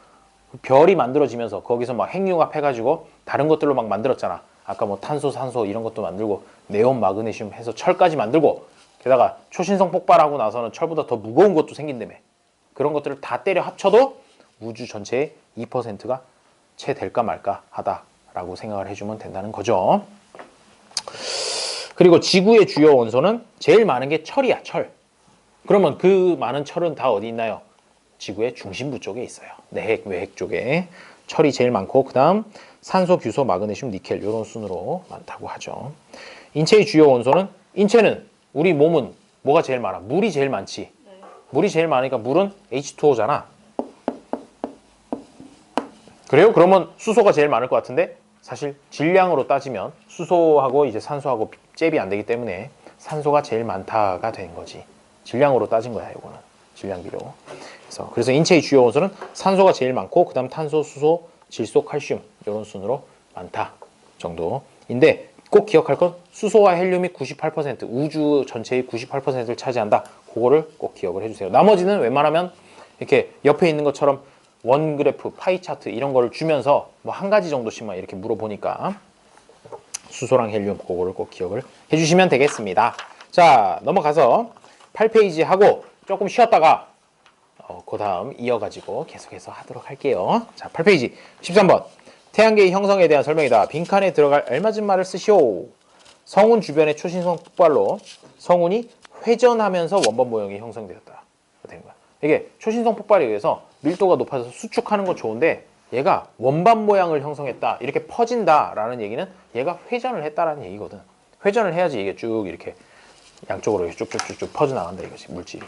별이 만들어지면서 거기서 막 핵융합 해가지고 다른 것들로 막 만들었잖아. 아까 뭐 탄소, 산소 이런 것도 만들고 네온, 마그네슘 해서 철까지 만들고 게다가 초신성 폭발하고 나서는 철보다 더 무거운 것도 생긴다며. 그런 것들을 다 때려 합쳐도 우주 전체의 2%가 채 될까 말까 하다라고 생각을 해주면 된다는 거죠. 그리고 지구의 주요 원소는 제일 많은 게 철이야, 철. 그러면 그 많은 철은 다 어디 있나요? 지구의 중심부 쪽에 있어요. 내핵, 외핵 쪽에 철이 제일 많고 그 다음 산소, 규소, 마그네슘, 니켈 이런 순으로 많다고 하죠. 인체의 주요 원소는 인체는 우리 몸은 뭐가 제일 많아? 물이 제일 많지. 물이 제일 많으니까 물은 H2O잖아. 그래요? 그러면 수소가 제일 많을 것 같은데 사실 질량으로 따지면 수소하고 이제 산소하고 잽이 안 되기 때문에 산소가 제일 많다가 된 거지. 질량으로 따진 거야, 이거는. 질량비로. 그래서 인체의 주요 원소는 산소가 제일 많고 그다음 탄소, 수소, 질소, 칼슘 이런 순으로 많다 정도인데 꼭 기억할 건 수소와 헬륨이 98% 우주 전체의 98%를 차지한다. 그거를 꼭 기억을 해주세요. 나머지는 웬만하면 이렇게 옆에 있는 것처럼 원 그래프, 파이 차트 이런 거를 주면서 뭐 한 가지 정도씩만 이렇게 물어보니까 수소랑 헬륨 그거를 꼭 기억을 해주시면 되겠습니다. 자, 넘어가서 8페이지 하고 조금 쉬었다가 그 다음 이어가지고 계속해서 하도록 할게요. 자, 8페이지 13번 태양계의 형성에 대한 설명이다. 빈칸에 들어갈 알맞은 말을 쓰시오. 성운 주변의 초신성 폭발로 성운이 회전하면서 원반 모형이 형성되었다. 된 거야. 이게 초신성 폭발에 의해서 밀도가 높아져서 수축하는 건 좋은데 얘가 원반 모양을 형성했다. 이렇게 퍼진다라는 얘기는 얘가 회전을 했다라는 얘기거든. 회전을 해야지 이게 쭉 이렇게 양쪽으로 쭉쭉쭉쭉 퍼져나간다 이거지, 물질이.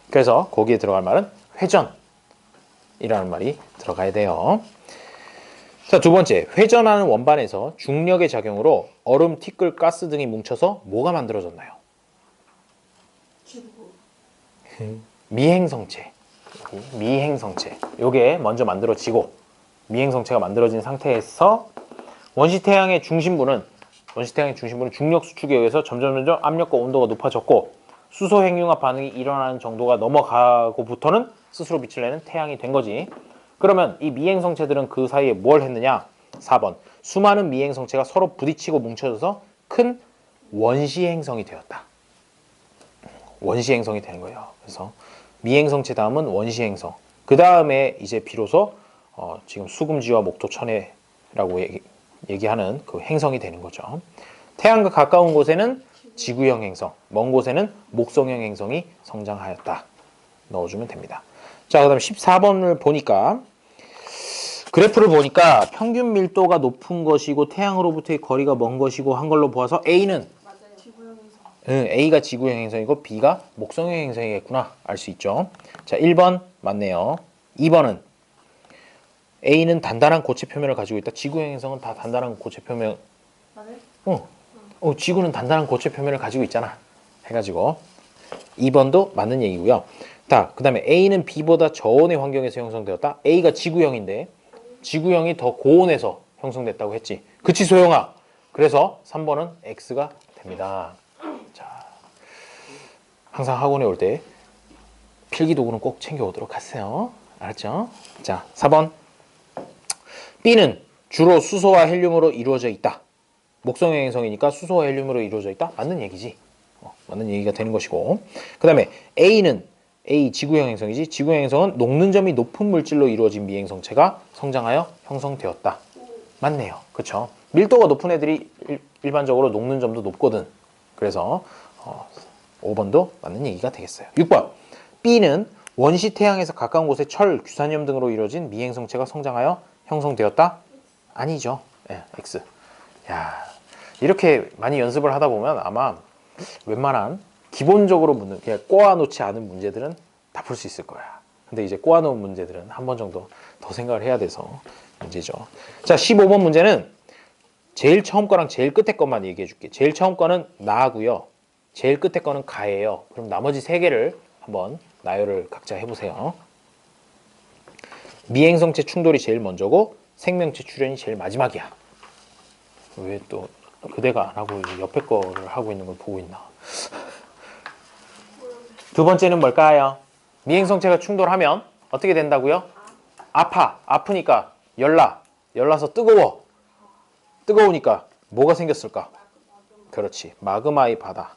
그래서 거기에 들어갈 말은 회전이라는 말이 들어가야 돼요. 자, 두 번째, 회전하는 원반에서 중력의 작용으로 얼음, 티끌, 가스 등이 뭉쳐서 뭐가 만들어졌나요? 미행성체. 미행성체. 요게 먼저 만들어지고 미행성체가 만들어진 상태에서 원시태양의 중심부는 중력 수축에 의해서 점점 압력과 온도가 높아졌고 수소 핵융합 반응이 일어나는 정도가 넘어가고부터는 스스로 빛을 내는 태양이 된 거지. 그러면 이 미행성체들은 그 사이에 뭘 했느냐? 4번. 수많은 미행성체가 서로 부딪히고 뭉쳐져서 큰 원시행성이 되었다. 원시행성이 되는 거예요. 그래서 미행성체 다음은 원시행성. 그 다음에 이제 비로소 지금 수금지와 목토천해라고 얘기하는 그 행성이 되는 거죠. 태양과 가까운 곳에는 지구형 행성, 먼 곳에는 목성형 행성이 성장하였다. 넣어주면 됩니다. 자, 그 다음 14번을 보니까 그래프를 보니까 평균 밀도가 높은 것이고 태양으로부터의 거리가 먼 것이고 한 걸로 보아서 A는 지구형 행성. A가 지구형 행성이고 B가 목성형 행성이겠구나 알 수 있죠. 자, 1번 맞네요. 2번은 A는 단단한 고체 표면을 가지고 있다. 지구형 행성은 다 단단한 고체 표면. 맞아요? 지구는 단단한 고체 표면을 가지고 있잖아. 해가지고 2번도 맞는 얘기고요. 자, 그 다음에 A는 B보다 저온의 환경에서 형성되었다. A가 지구형인데 지구형이 더 고온에서 형성됐다고 했지. 그치 소영아? 그래서 3번은 X가 됩니다. 자, 항상 학원에 올 때 필기도구는 꼭 챙겨오도록 하세요. 알았죠? 자, 4번. B는 주로 수소와 헬륨으로 이루어져 있다. 목성형 행성이니까 수소와 헬륨으로 이루어져 있다. 맞는 얘기지. 맞는 얘기가 되는 것이고. 그 다음에 A는 A 지구형 행성이지. 지구형 행성은 녹는 점이 높은 물질로 이루어진 미행성체가 성장하여 형성되었다. 맞네요. 그쵸? 밀도가 높은 애들이 일반적으로 녹는 점도 높거든. 그래서 5번도 맞는 얘기가 되겠어요. 6번. B는 원시 태양에서 가까운 곳에 철, 규산염 등으로 이루어진 미행성체가 성장하여 형성되었다? 아니죠. 네, X. 야, 이렇게 많이 연습을 하다 보면 아마 웬만한 기본적으로 묻는 그냥 꼬아놓지 않은 문제들은 다 풀 수 있을 거야. 근데 이제 꼬아놓은 문제들은 한 번 정도 더 생각을 해야 돼서 문제죠. 자, 15번 문제는 제일 처음 거랑 제일 끝에 것만 얘기해 줄게. 제일 처음 거는 나고요. 제일 끝에 거는 가예요. 그럼 나머지 세 개를 한번 나열을 각자 해보세요. 미행성체 충돌이 제일 먼저고 생명체 출현이 제일 마지막이야. 왜 또 그대가 안 하고 옆에 거를 하고 있는 걸 보고 있나? 두 번째는 뭘까요? 미행성체가 충돌하면 어떻게 된다고요? 아프니까 열나서 뜨거우니까 뭐가 생겼을까? 그렇지, 마그마의 바다.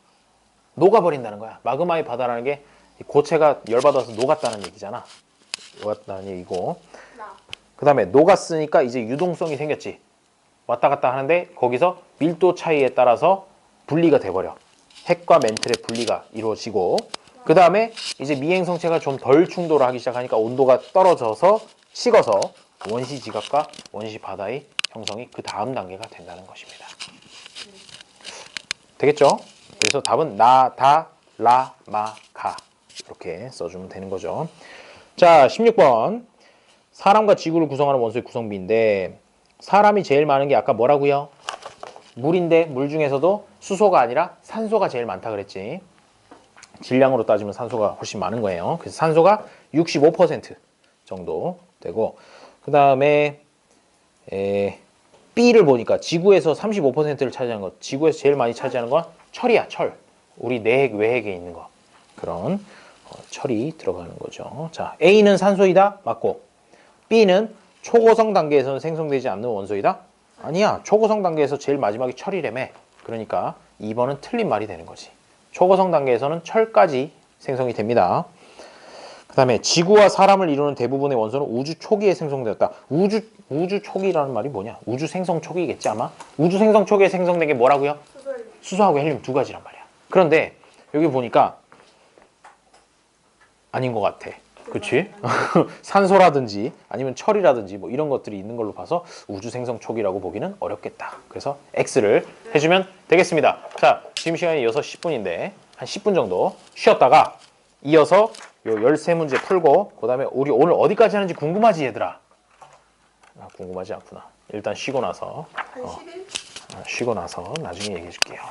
녹아버린다는 거야. 마그마의 바다라는 게 고체가 열받아서 녹았다는 얘기잖아. 녹았다는 얘기고, 그 다음에 녹았으니까 이제 유동성이 생겼지. 왔다 갔다 하는데 거기서 밀도 차이에 따라서 분리가 돼버려. 핵과 멘틀의 분리가 이루어지고, 그 다음에 이제 미행성체가 좀 덜 충돌하기 시작하니까 온도가 떨어져서 식어서 원시 지각과 원시 바다의 형성이 그 다음 단계가 된다는 것입니다. 되겠죠? 그래서 답은 나, 다, 라, 마, 가 이렇게 써주면 되는 거죠. 자, 16번. 사람과 지구를 구성하는 원소의 구성비인데 사람이 제일 많은 게 아까 뭐라고요? 물인데 물 중에서도 수소가 아니라 산소가 제일 많다 그랬지. 질량으로 따지면 산소가 훨씬 많은 거예요. 그래서 산소가 65% 정도 되고, 그 다음에 B를 보니까 지구에서 35%를 차지하는 것, 지구에서 제일 많이 차지하는 건 철이야. 철. 우리 내핵 외핵에 있는 거, 그런 철이 들어가는 거죠. 자, A는 산소이다. 맞고, B는 초고성 단계에서는 생성되지 않는 원소이다. 아니야. 초고성 단계에서 제일 마지막이 철이라며. 그러니까 2번은 틀린 말이 되는 거지. 초고성 단계에서는 철까지 생성이 됩니다. 그 다음에 지구와 사람을 이루는 대부분의 원소는 우주 초기에 생성되었다. 우주 초기라는 말이 뭐냐? 우주 생성 초기겠지 아마? 우주 생성 초기에 생성된 게 뭐라고요? 수소하고 헬륨 두 가지란 말이야. 그런데 여기 보니까 아닌 것 같아. 그치? 산소라든지 아니면 철이라든지 뭐 이런 것들이 있는 걸로 봐서 우주 생성 초기라고 보기는 어렵겠다. 그래서 X를 해주면 되겠습니다. 자, 지금 시간이 6시 10분인데 한 10분 정도 쉬었다가 이어서 요 13문제 풀고 그 다음에 우리 오늘 어디까지 하는지 궁금하지 얘들아? 궁금하지 않구나. 일단 쉬고 나서 한 10일? 쉬고 나서 나중에 얘기해 줄게요.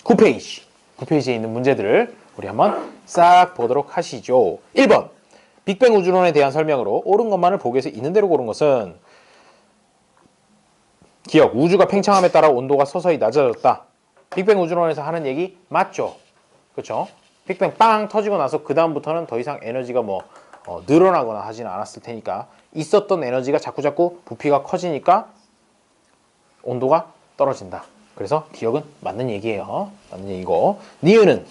9페이지. 9페이지에 있는 문제들을 우리 한번 싹 보도록 하시죠. 1번. 빅뱅 우주론에 대한 설명으로 옳은 것만을 보기에서 있는 대로 고른 것은 기억, 우주가 팽창함에 따라 온도가 서서히 낮아졌다. 빅뱅 우주론에서 하는 얘기 맞죠? 그렇죠? 빅뱅 빵 터지고 나서 그 다음부터는 더 이상 에너지가 늘어나거나 하지는 않았을 테니까 있었던 에너지가 자꾸자꾸 부피가 커지니까 온도가 떨어진다. 그래서 기억은 맞는 얘기예요. 맞는 얘기고. 니은은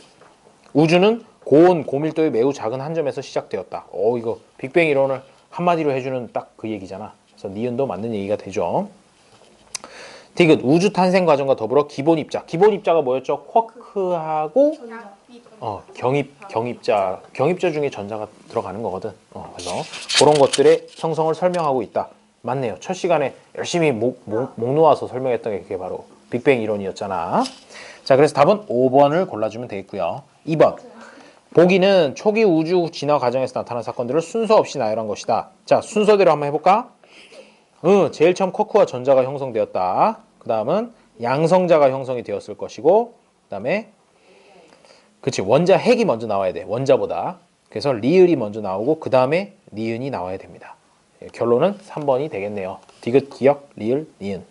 우주는 고온, 고밀도의 매우 작은 한 점에서 시작되었다. 이거 빅뱅 이론을 한마디로 해주는 딱 그 얘기잖아. 그래서 니은도 맞는 얘기가 되죠. 디귿, 우주 탄생 과정과 더불어 기본 입자. 기본 입자가 뭐였죠? 쿼크하고 경입자 중에 전자가 들어가는 거거든. 그래서 그런 것들의 형성을 설명하고 있다. 맞네요. 첫 시간에 열심히 목 놓아서 설명했던 게 그게 바로 빅뱅 이론이었잖아. 자, 그래서 답은 5번을 골라주면 되겠고요. 2번. 보기는 초기 우주 진화 과정에서 나타난 사건들을 순서 없이 나열한 것이다. 자, 순서대로 한번 해볼까? 제일 처음 쿼크와 전자가 형성되었다. 그 다음은 양성자가 형성이 되었을 것이고, 그 다음에 그치, 원자 핵이 먼저 나와야 돼. 원자보다. 그래서 리을이 먼저 나오고 그 다음에 니은이 나와야 됩니다. 결론은 3번이 되겠네요. 디귿, 기역, 리을, 니은.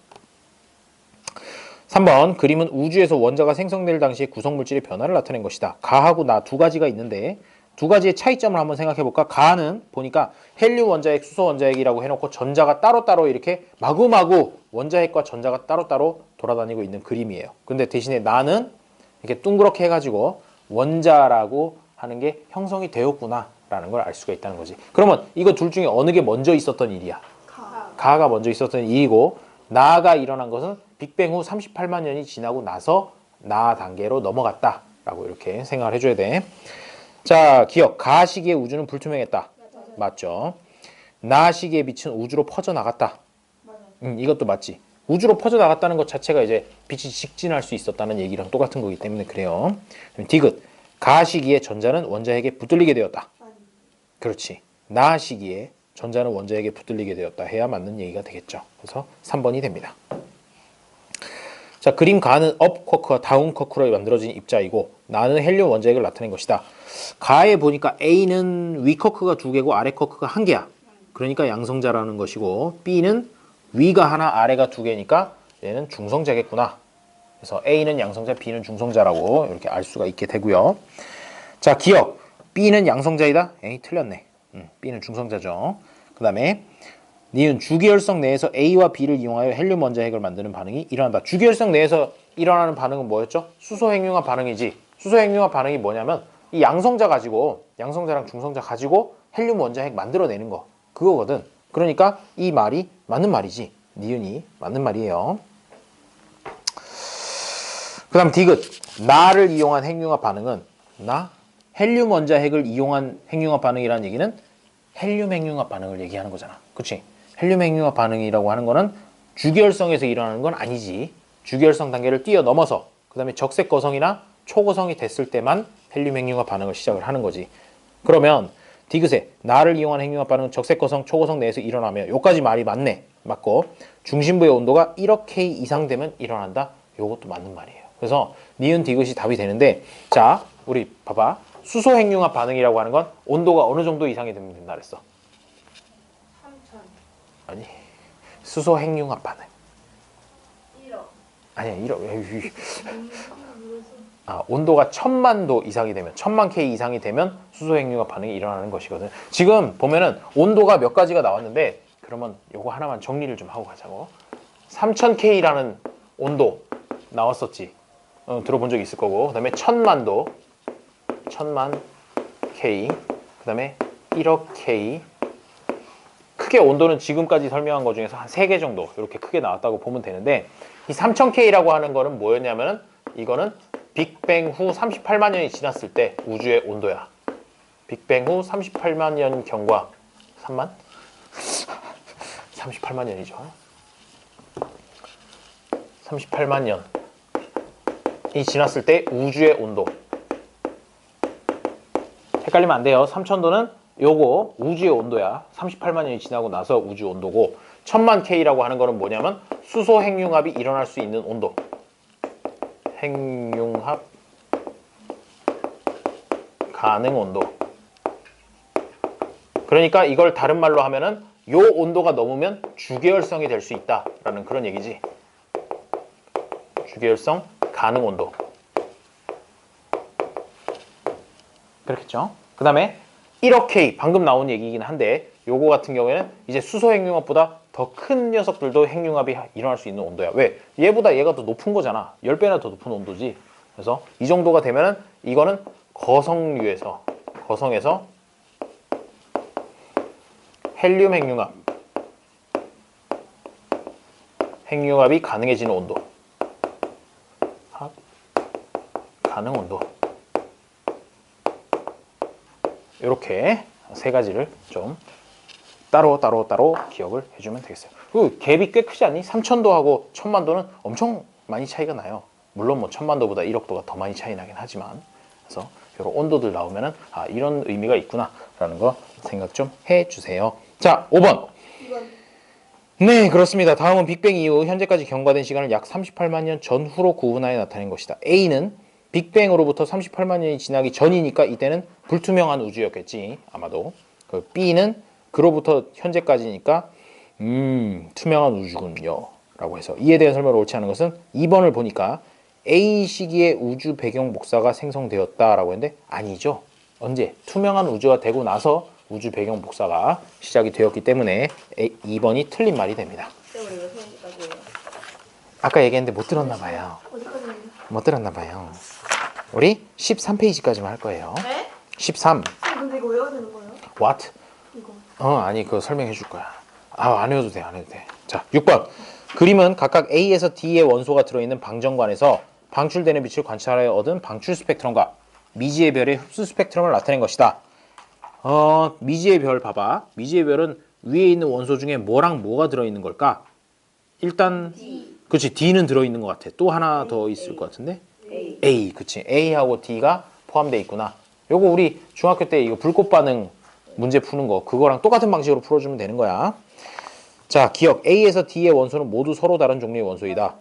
3번. 그림은 우주에서 원자가 생성될 당시의 구성물질의 변화를 나타낸 것이다. 가하고 나 두 가지가 있는데 두 가지의 차이점을 한번 생각해 볼까? 가는 보니까 헬륨 원자핵, 수소 원자핵이라고 해놓고 전자가 따로따로 이렇게 마구마구 원자핵과 전자가 따로따로 돌아다니고 있는 그림이에요. 근데 대신에 나는 이렇게 둥그렇게 해가지고 원자라고 하는 게 형성이 되었구나 라는 걸 알 수가 있다는 거지. 그러면 이거 둘 중에 어느 게 먼저 있었던 일이야? 가가 먼저 있었던 일이고, 나가 일어난 것은 빅뱅 후 38만 년이 지나고 나서 나 단계로 넘어갔다 라고 이렇게 생각을 해줘야 돼. 자, 기억. 가 시기에 우주는 불투명했다. 맞죠? 나 시기에 빛은 우주로 퍼져나갔다. 이것도 맞지. 우주로 퍼져나갔다는 것 자체가 이제 빛이 직진할 수 있었다는 얘기랑 똑같은 거기 때문에 그래요. 디귿. 가 시기에 전자는 원자핵에 붙들리게 되었다. 그렇지. 나 시기에 전자는 원자핵에 붙들리게 되었다 해야 맞는 얘기가 되겠죠. 그래서 3번이 됩니다. 자, 그림 가는 업 쿼크와 다운 쿼크로 만들어진 입자이고 나는 헬륨 원자핵을 나타낸 것이다. 가에 보니까 A는 위 쿼크가 2개고 아래 쿼크가 1개야. 그러니까 양성자라는 것이고, B는 위가 하나 아래가 2개니까 얘는 중성자겠구나. 그래서 A는 양성자, B는 중성자라고 이렇게 알 수가 있게 되고요. 자, 기억. B는 양성자이다. 에이, 틀렸네. B는 중성자죠. 그 다음에 니은 주기혈성 내에서 A와 B를 이용하여 헬륨 원자핵을 만드는 반응이 일어난다. 주기혈성 내에서 일어나는 반응은 뭐였죠? 수소핵융합 반응이지. 수소핵융합 반응이 뭐냐면 이 양성자 가지고, 양성자랑 중성자 가지고 헬륨 원자핵 만들어내는 거, 그거거든. 그러니까 이 말이 맞는 말이지. 니은이 맞는 말이에요. 그 다음 디귿. 나를 이용한 핵융합 반응은 헬륨 원자핵을 이용한 핵융합 반응이라는 얘기는 헬륨 핵융합 반응을 얘기하는 거잖아. 그치? 헬륨 핵융합 반응이라고 하는 거는 주기혈성에서 일어나는 건 아니지. 주기혈성 단계를 뛰어넘어서 그 다음에 적색 거성이나 초고성이 됐을 때만 헬륨 핵융합 반응을 시작을 하는 거지. 그러면 디귿에 나를 이용한 핵융합 반응은 적색 거성, 초고성 내에서 일어나며, 요까지 말이 맞네. 맞고, 중심부의 온도가 1억 K 이상 되면 일어난다. 요것도 맞는 말이에요. 그래서 니은 디귿이 답이 되는데, 자, 우리 봐봐. 수소 핵융합 반응이라고 하는 건 온도가 어느 정도 이상이 되면 된다 그랬어? 3,000. 아니, 수소 핵융합 반응. 1억. 아니야, 1억. 온도가 1000만 도 이상이 되면, 1000만 K 이상이 되면 수소 핵융합 반응이 일어나는 것이거든. 지금 보면은 온도가 몇 가지가 나왔는데, 그러면 요거 하나만 정리를 좀 하고 가자고. 3000K라는 온도 나왔었지. 들어본 적 있을 거고. 그 다음에 1000만 도, 1000만 K, 그 다음에 1억 K. 크게 온도는 지금까지 설명한 것 중에서 한 3개 정도 이렇게 크게 나왔다고 보면 되는데, 이 3000K라고 하는 거는 뭐였냐면은, 이거는 빅뱅 후 38만 년이 지났을 때 우주의 온도야. 빅뱅 후 38만 년 경과 3만? 38만 년이죠. 38만 년이 지났을 때 우주의 온도. 헷갈리면 안 돼요. 3000도는 요거 우주의 온도야. 38만 년이 지나고 나서 우주 온도고, 1000만 K라고 하는 거는 뭐냐면 수소 핵융합이 일어날 수 있는 온도. 핵융합 가능 온도. 그러니까 이걸 다른 말로 하면은 요 온도가 넘으면 주계열성이 될 수 있다라는 그런 얘기지. 주계열성 가능 온도. 그렇겠죠? 그 다음에 1억 K, 방금 나온 얘기이긴 한데 요거 같은 경우에는 이제 수소 핵융합보다 더 큰 녀석들도 핵융합이 일어날 수 있는 온도야. 왜? 얘보다 얘가 더 높은 거잖아. 10배나 더 높은 온도지. 그래서 이 정도가 되면은 이거는 거성에서 헬륨 핵융합이 가능해지는 온도. 가능 온도. 이렇게 세 가지를 좀 따로 기억을 해주면 되겠어요. 그 갭이 꽤 크지 않니? 3000도하고 1000만도는 엄청 많이 차이가 나요. 물론 뭐 1000만도보다 1억도가 더 많이 차이 나긴 하지만, 그래서 이런 온도들 나오면은 아, 이런 의미가 있구나 라는 거 생각 좀 해주세요. 자, 5번. 네, 그렇습니다. 다음은 빅뱅 이후 현재까지 경과된 시간을 약 38만 년 전후로 구분하여 나타낸 것이다. A는 빅뱅으로부터 38만 년이 지나기 전이니까 이때는 불투명한 우주였겠지, 아마도. 그 B는 그로부터 현재까지니까 투명한 우주군요 라고 해서, 이에 대한 설명을 옳지 않은 것은 2번을 보니까 A 시기에 우주 배경 복사가 생성되었다라고 했는데 아니죠. 언제? 투명한 우주가 되고 나서 우주 배경 복사가 시작이 되었기 때문에 2번이 틀린 말이 됩니다. 우리 몇 페이지까지예요? 아까 얘기했는데 못 들었나 봐요. 어디까지예요? 못 들었나 봐요. 우리 13페이지까지만 할 거예요. 네? 13. 근데 이거 외워야 되는 거예요? What? 이거. 아니 그거 설명해 줄 거야. 안 해도 돼, 안 해도 돼. 자, 6번. 그림은 각각 A에서 D의 원소가 들어있는 방정관에서 방출되는 빛을 관찰하여 얻은 방출 스펙트럼과 미지의 별의 흡수 스펙트럼을 나타낸 것이다. 미지의 별 봐봐. 미지의 별은 위에 있는 원소 중에 뭐랑 뭐가 들어있는 걸까? 일단 D. 그치, D는 들어있는 것 같아. 또 하나 더 있을 것 같은데? A. 그치, A하고 D가 포함되어 있구나. 요거 우리 중학교 때 이거 불꽃 반응 문제 푸는 거, 그거랑 똑같은 방식으로 풀어주면 되는 거야. 자, 기억. A에서 D의 원소는 모두 서로 다른 종류의 원소이다.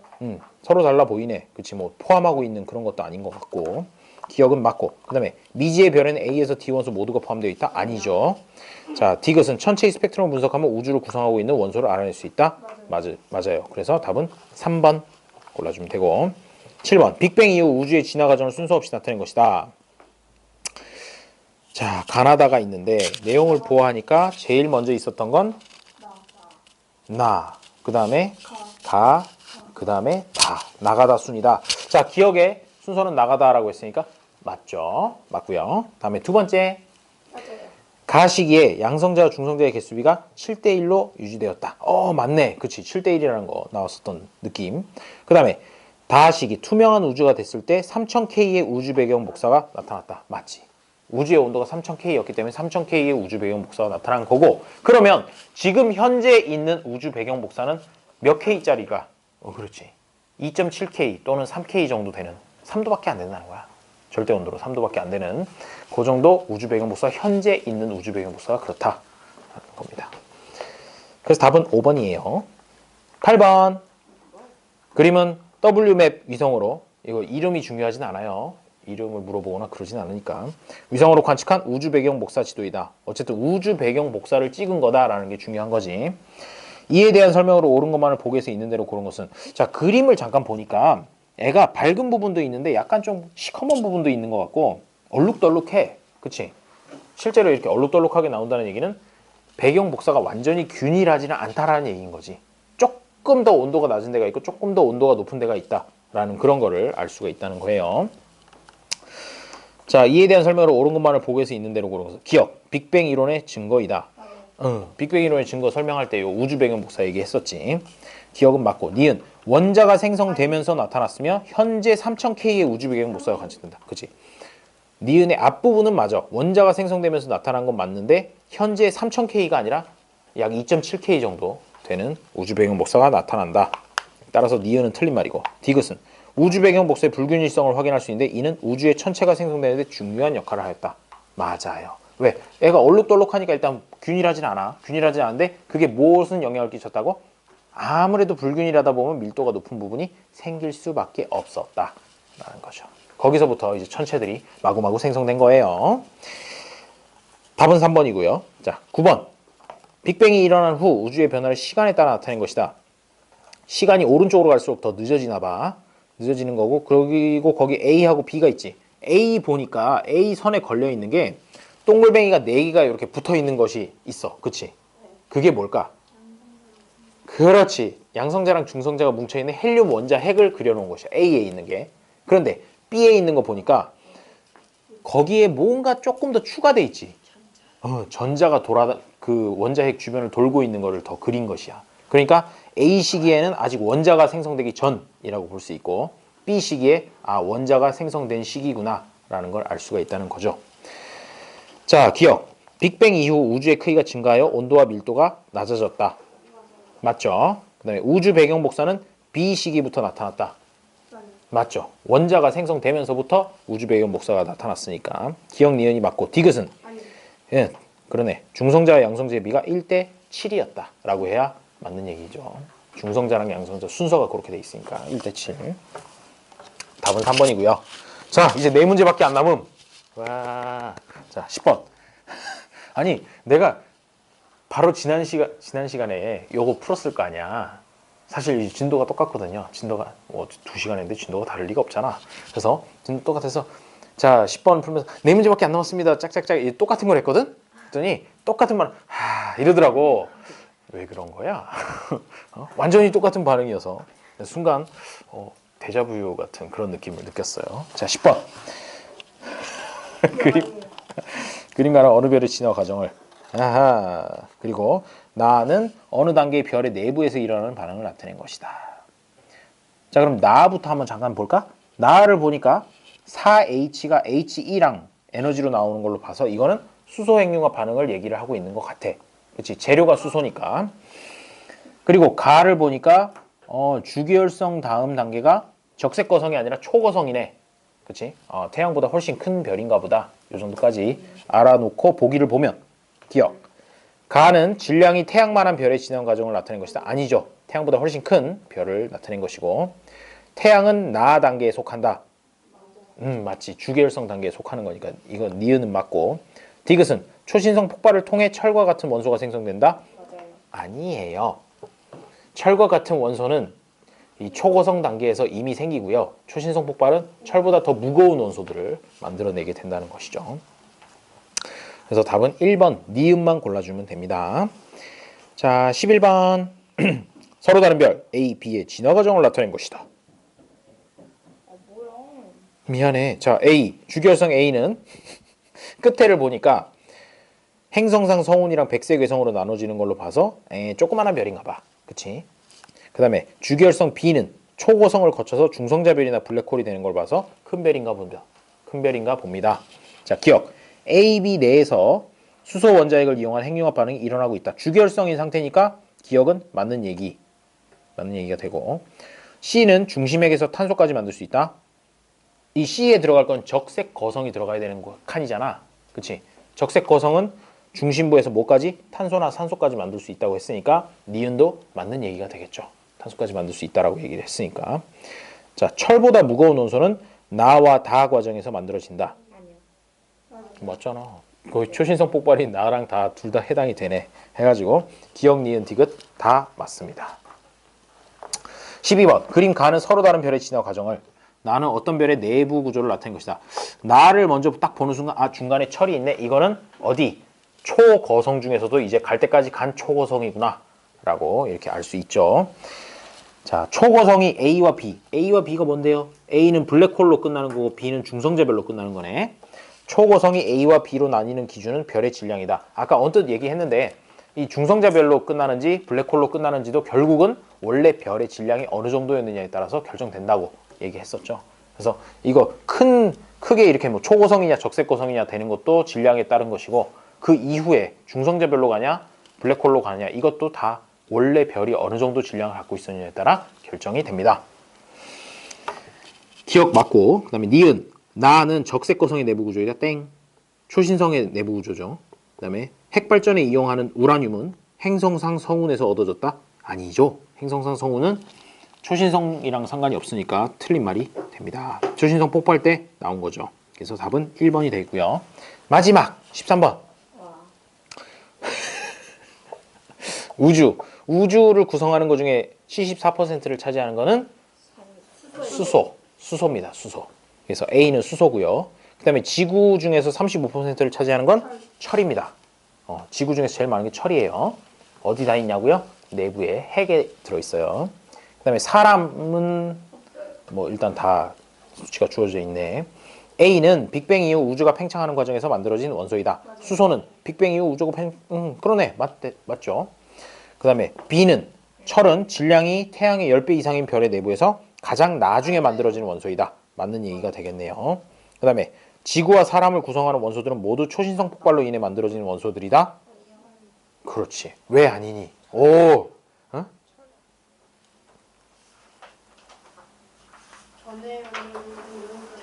서로 달라 보이네. 그치, 뭐 포함하고 있는 그런 것도 아닌 것 같고. 기억은 맞고. 그 다음에 미지의 별에는 A에서 D 원소 모두가 포함되어 있다? 아니죠. 자, D것은 천체의 스펙트럼을 분석하면 우주를 구성하고 있는 원소를 알아낼 수 있다? 맞아요. 그래서 답은 3번 골라주면 되고. 7번. 빅뱅 이후 우주의 진화 과정을 순서 없이 나타낸 것이다. 자, 가나다가 있는데 내용을 보아하니까 제일 먼저 있었던 건 나, 그 다음에 가, 그 다음에 다. 나가다 순이다. 자, 기억의 순서는 나가다라고 했으니까 맞죠? 맞고요. 다음에 두 번째. 맞아요. 가 시기에 양성자와 중성자의 개수비가 7대1로 유지되었다. 맞네. 그치, 7대1이라는 거 나왔었던 느낌. 그 다음에 다 시기, 투명한 우주가 됐을 때 3000K의 우주 배경 복사가 나타났다. 맞지? 우주의 온도가 3000K였기 때문에 3000K의 우주 배경 복사가 나타난 거고, 그러면 지금 현재 있는 우주 배경 복사는 몇 K짜리가? 그렇지. 2.7K 또는 3K 정도 되는, 3도밖에 안 된다는 거야. 절대 온도로 3도밖에 안 되는 그 정도 우주 배경 복사, 현재 있는 우주 배경 복사가 그렇다는 겁니다. 그래서 답은 5번이에요. 8번. 그림은 WMAP 위성으로, 이거 이름이 중요하진 않아요. 이름을 물어보거나 그러진 않으니까. 위성으로 관측한 우주 배경 복사 지도이다. 어쨌든 우주 배경 복사를 찍은 거다라는 게 중요한 거지. 이에 대한 설명으로 옳은 것만을 보고에서 있는 대로 고른 것은, 자, 그림을 잠깐 보니까 애가 밝은 부분도 있는데 약간 좀 시커먼 부분도 있는 것 같고 얼룩덜룩해. 그치? 실제로 이렇게 얼룩덜룩하게 나온다는 얘기는 배경 복사가 완전히 균일하지는 않다라는 얘기인 거지. 조금 더 온도가 낮은 데가 있고 조금 더 온도가 높은 데가 있다라는 그런 거를 알 수가 있다는 거예요. 자, 이에 대한 설명으로 옳은 것만을 보고에서 있는 대로 고른 것은, 기억, 빅뱅 이론의 증거이다. 빅뱅 이론의 증거 설명할 때 요 우주 배경 복사 얘기했었지. 기억은 맞고. 니은 원자가 생성되면서 나타났으며 현재 3000K의 우주 배경 복사가 관측된다. 그치? 니은의 앞부분은 맞아. 원자가 생성되면서 나타난 건 맞는데 현재 3000K가 아니라 약 2.7K 정도 되는 우주 배경 복사가 나타난다. 따라서 니은은 틀린 말이고. 디귿은 우주 배경 복사의 불균일성을 확인할 수 있는데 이는 우주의 천체가 생성되는 데 중요한 역할을 하였다. 맞아요. 왜? 애가 얼룩덜룩하니까 일단 균일하진 않아. 균일하진 않은데 그게 무엇은 영향을 끼쳤다고? 아무래도 불균일하다 보면 밀도가 높은 부분이 생길 수밖에 없었다. 라는 거죠. 거기서부터 이제 천체들이 마구마구 생성된 거예요. 답은 3번이고요. 자, 9번. 빅뱅이 일어난 후 우주의 변화를 시간에 따라 나타낸 것이다. 시간이 오른쪽으로 갈수록 더 늦어지나 봐. 늦어지는 거고, 그리고 거기 A하고 B가 있지. A 보니까 A 선에 걸려 있는 게 동글뱅이가 4개가 이렇게 붙어 있는 것이 있어. 그치? 그게 뭘까? 그렇지. 양성자랑 중성자가 뭉쳐있는 헬륨 원자 핵을 그려놓은 것이야. A에 있는 게. 그런데 B에 있는 거 보니까 거기에 뭔가 조금 더 추가돼 있지. 전자가 그 원자핵 주변을 돌고 있는 거를 더 그린 것이야. 그러니까 A 시기에는 아직 원자가 생성되기 전이라고 볼 수 있고, B 시기에 원자가 생성된 시기구나 라는 걸 알 수가 있다는 거죠. 자, 기억. 빅뱅 이후 우주의 크기가 증가하여 온도와 밀도가 낮아졌다. 맞죠? 그 다음에 우주 배경 복사는 B 시기부터 나타났다. 맞죠? 원자가 생성되면서부터 우주 배경 복사가 나타났으니까 기억 니은이 맞고, 디귿은 예, 그러네. 중성자와 양성자의 비가 1대 7이었다 라고 해야 맞는 얘기죠. 중성자랑 양성자 순서가 그렇게 돼 있으니까 1대 7. 답은 3번이고요. 자, 이제 4문제밖에 안 남음. 와, 자, 10번. 아니, 내가 바로 지난 시간에 요거 풀었을 거 아니야. 사실 이 진도가 똑같거든요. 진도가 2시간 했는데 진도가 다를 리가 없잖아. 그래서 진도 똑같아서 자, 10번 풀면서 4문제밖에 안 남았습니다. 짝짝짝 똑같은 걸 했거든? 그랬더니 똑같은 말 이러더라고. 왜 그런 거야? 완전히 똑같은 반응이어서 순간 데자뷰 같은 그런 느낌을 느꼈어요. 자, 10번. 그림과는 어느 별의 진화 과정을. 아하. 그리고 나는 어느 단계의 별의 내부에서 일어나는 반응을 나타낸 것이다. 자, 그럼 나부터 한번 잠깐 볼까? 나를 보니까 4H가 He2랑 에너지로 나오는 걸로 봐서 이거는 수소 핵융합 반응을 얘기를 하고 있는 것 같아. 그렇지? 재료가 수소니까. 그리고 가를 보니까 주기율성 다음 단계가 적색거성이 아니라 초거성이네. 그렇지? 태양보다 훨씬 큰 별인가 보다. 이 정도까지 알아놓고 보기를 보면 기억. 가는 질량이 태양만한 별의 진화 과정을 나타낸 것이다. 아니죠. 태양보다 훨씬 큰 별을 나타낸 것이고, 태양은 나 단계에 속한다. 맞지. 주계열성 단계에 속하는 거니까 이거 니은은 맞고, 디귿은 초신성 폭발을 통해 철과 같은 원소가 생성된다. 맞아요. 아니에요. 철과 같은 원소는 이 초고성 단계에서 이미 생기고요. 초신성 폭발은 철보다 더 무거운 원소들을 만들어내게 된다는 것이죠. 그래서 답은 1번 니은만 골라주면 됩니다. 자, 11번. 서로 다른 별 A, B의 진화 과정을 나타낸 것이다. 뭐야? 미안해. 자, A. 주기혈성 A는 끝에를 보니까 행성상 성운이랑 백색 외성으로 나눠지는 걸로 봐서 조그만한 별인가 봐. 그치? 그 다음에 주기혈성 B는 초고성을 거쳐서 중성자별이나 블랙홀이 되는 걸 봐서 큰 별인가 봅니다. 큰 별인가 봅니다. 자, 기억. A, B 내에서 수소 원자핵을 이용한 핵융합 반응이 일어나고 있다. 주기혈성인 상태니까 기억은 맞는 얘기가 되고, C는 중심핵에서 탄소까지 만들 수 있다. 이 C에 들어갈 건 적색 거성이 들어가야 되는 칸이잖아. 그치? 적색 거성은 중심부에서 뭐까지? 탄소나 산소까지 만들 수 있다고 했으니까 니은도 맞는 얘기가 되겠죠. 탄소까지 만들 수 있다라고 얘기를 했으니까. 자, 철보다 무거운 원소는 나와 다 과정에서 만들어진다. 맞잖아. 거의 초신성 폭발이 나랑 다 둘 다 해당이 되네. 해가지고 기억, 니은, 디귿 다 맞습니다. 12번. 그림 가는 서로 다른 별의 진화 과정을. 나는 어떤 별의 내부 구조를 나타낸 것이다. 나를 먼저 딱 보는 순간 중간에 철이 있네. 이거는 어디? 초거성 중에서도 이제 갈 때까지 간 초거성이구나 라고 이렇게 알 수 있죠. 자, 초거성이 A와 B. A와 B가 뭔데요? A는 블랙홀로 끝나는 거고 B는 중성자별로 끝나는 거네. 초고성이 A와 B로 나뉘는 기준은 별의 질량이다. 아까 언뜻 얘기했는데 이 중성자별로 끝나는지 블랙홀로 끝나는지도 결국은 원래 별의 질량이 어느 정도였느냐에 따라서 결정된다고 얘기했었죠. 그래서 이거 크게 이렇게 뭐 초고성이냐 적색고성이냐 되는 것도 질량에 따른 것이고, 그 이후에 중성자별로 가냐 블랙홀로 가냐 이것도 다 원래 별이 어느 정도 질량을 갖고 있었느냐에 따라 결정이 됩니다. 기억 맞고, 그 다음에 니은. 나는 적색거성의 내부 구조이다. 땡. 초신성의 내부 구조죠. 그 다음에 핵발전에 이용하는 우라늄은 행성상 성운에서 얻어졌다. 아니죠. 행성상 성운은 초신성이랑 상관이 없으니까 틀린 말이 됩니다. 초신성 폭발 때 나온 거죠. 그래서 답은 1번이 되고요. 마지막 13번. 우주를 구성하는 것 중에 74%를 차지하는 거는 수소입니다. 수소. 그래서 A는 수소고요. 그 다음에 지구 중에서 35%를 차지하는 건 철입니다. 지구 중에서 제일 많은 게 철이에요. 어디 다 있냐고요? 내부에 핵에 들어있어요. 그 다음에 사람은 뭐 일단 다 수치가 주어져 있네. A는 빅뱅 이후 우주가 팽창하는 과정에서 만들어진 원소이다. 수소는 빅뱅 이후 우주가 그러네. 맞죠? 그 다음에 B는 철은 질량이 태양의 10배 이상인 별의 내부에서 가장 나중에 만들어진 원소이다. 맞는 얘기가 되겠네요. 그 다음에 지구와 사람을 구성하는 원소들은 모두 초신성 폭발로 인해 만들어진 원소들이다. 그렇지. 왜 아니니? 오.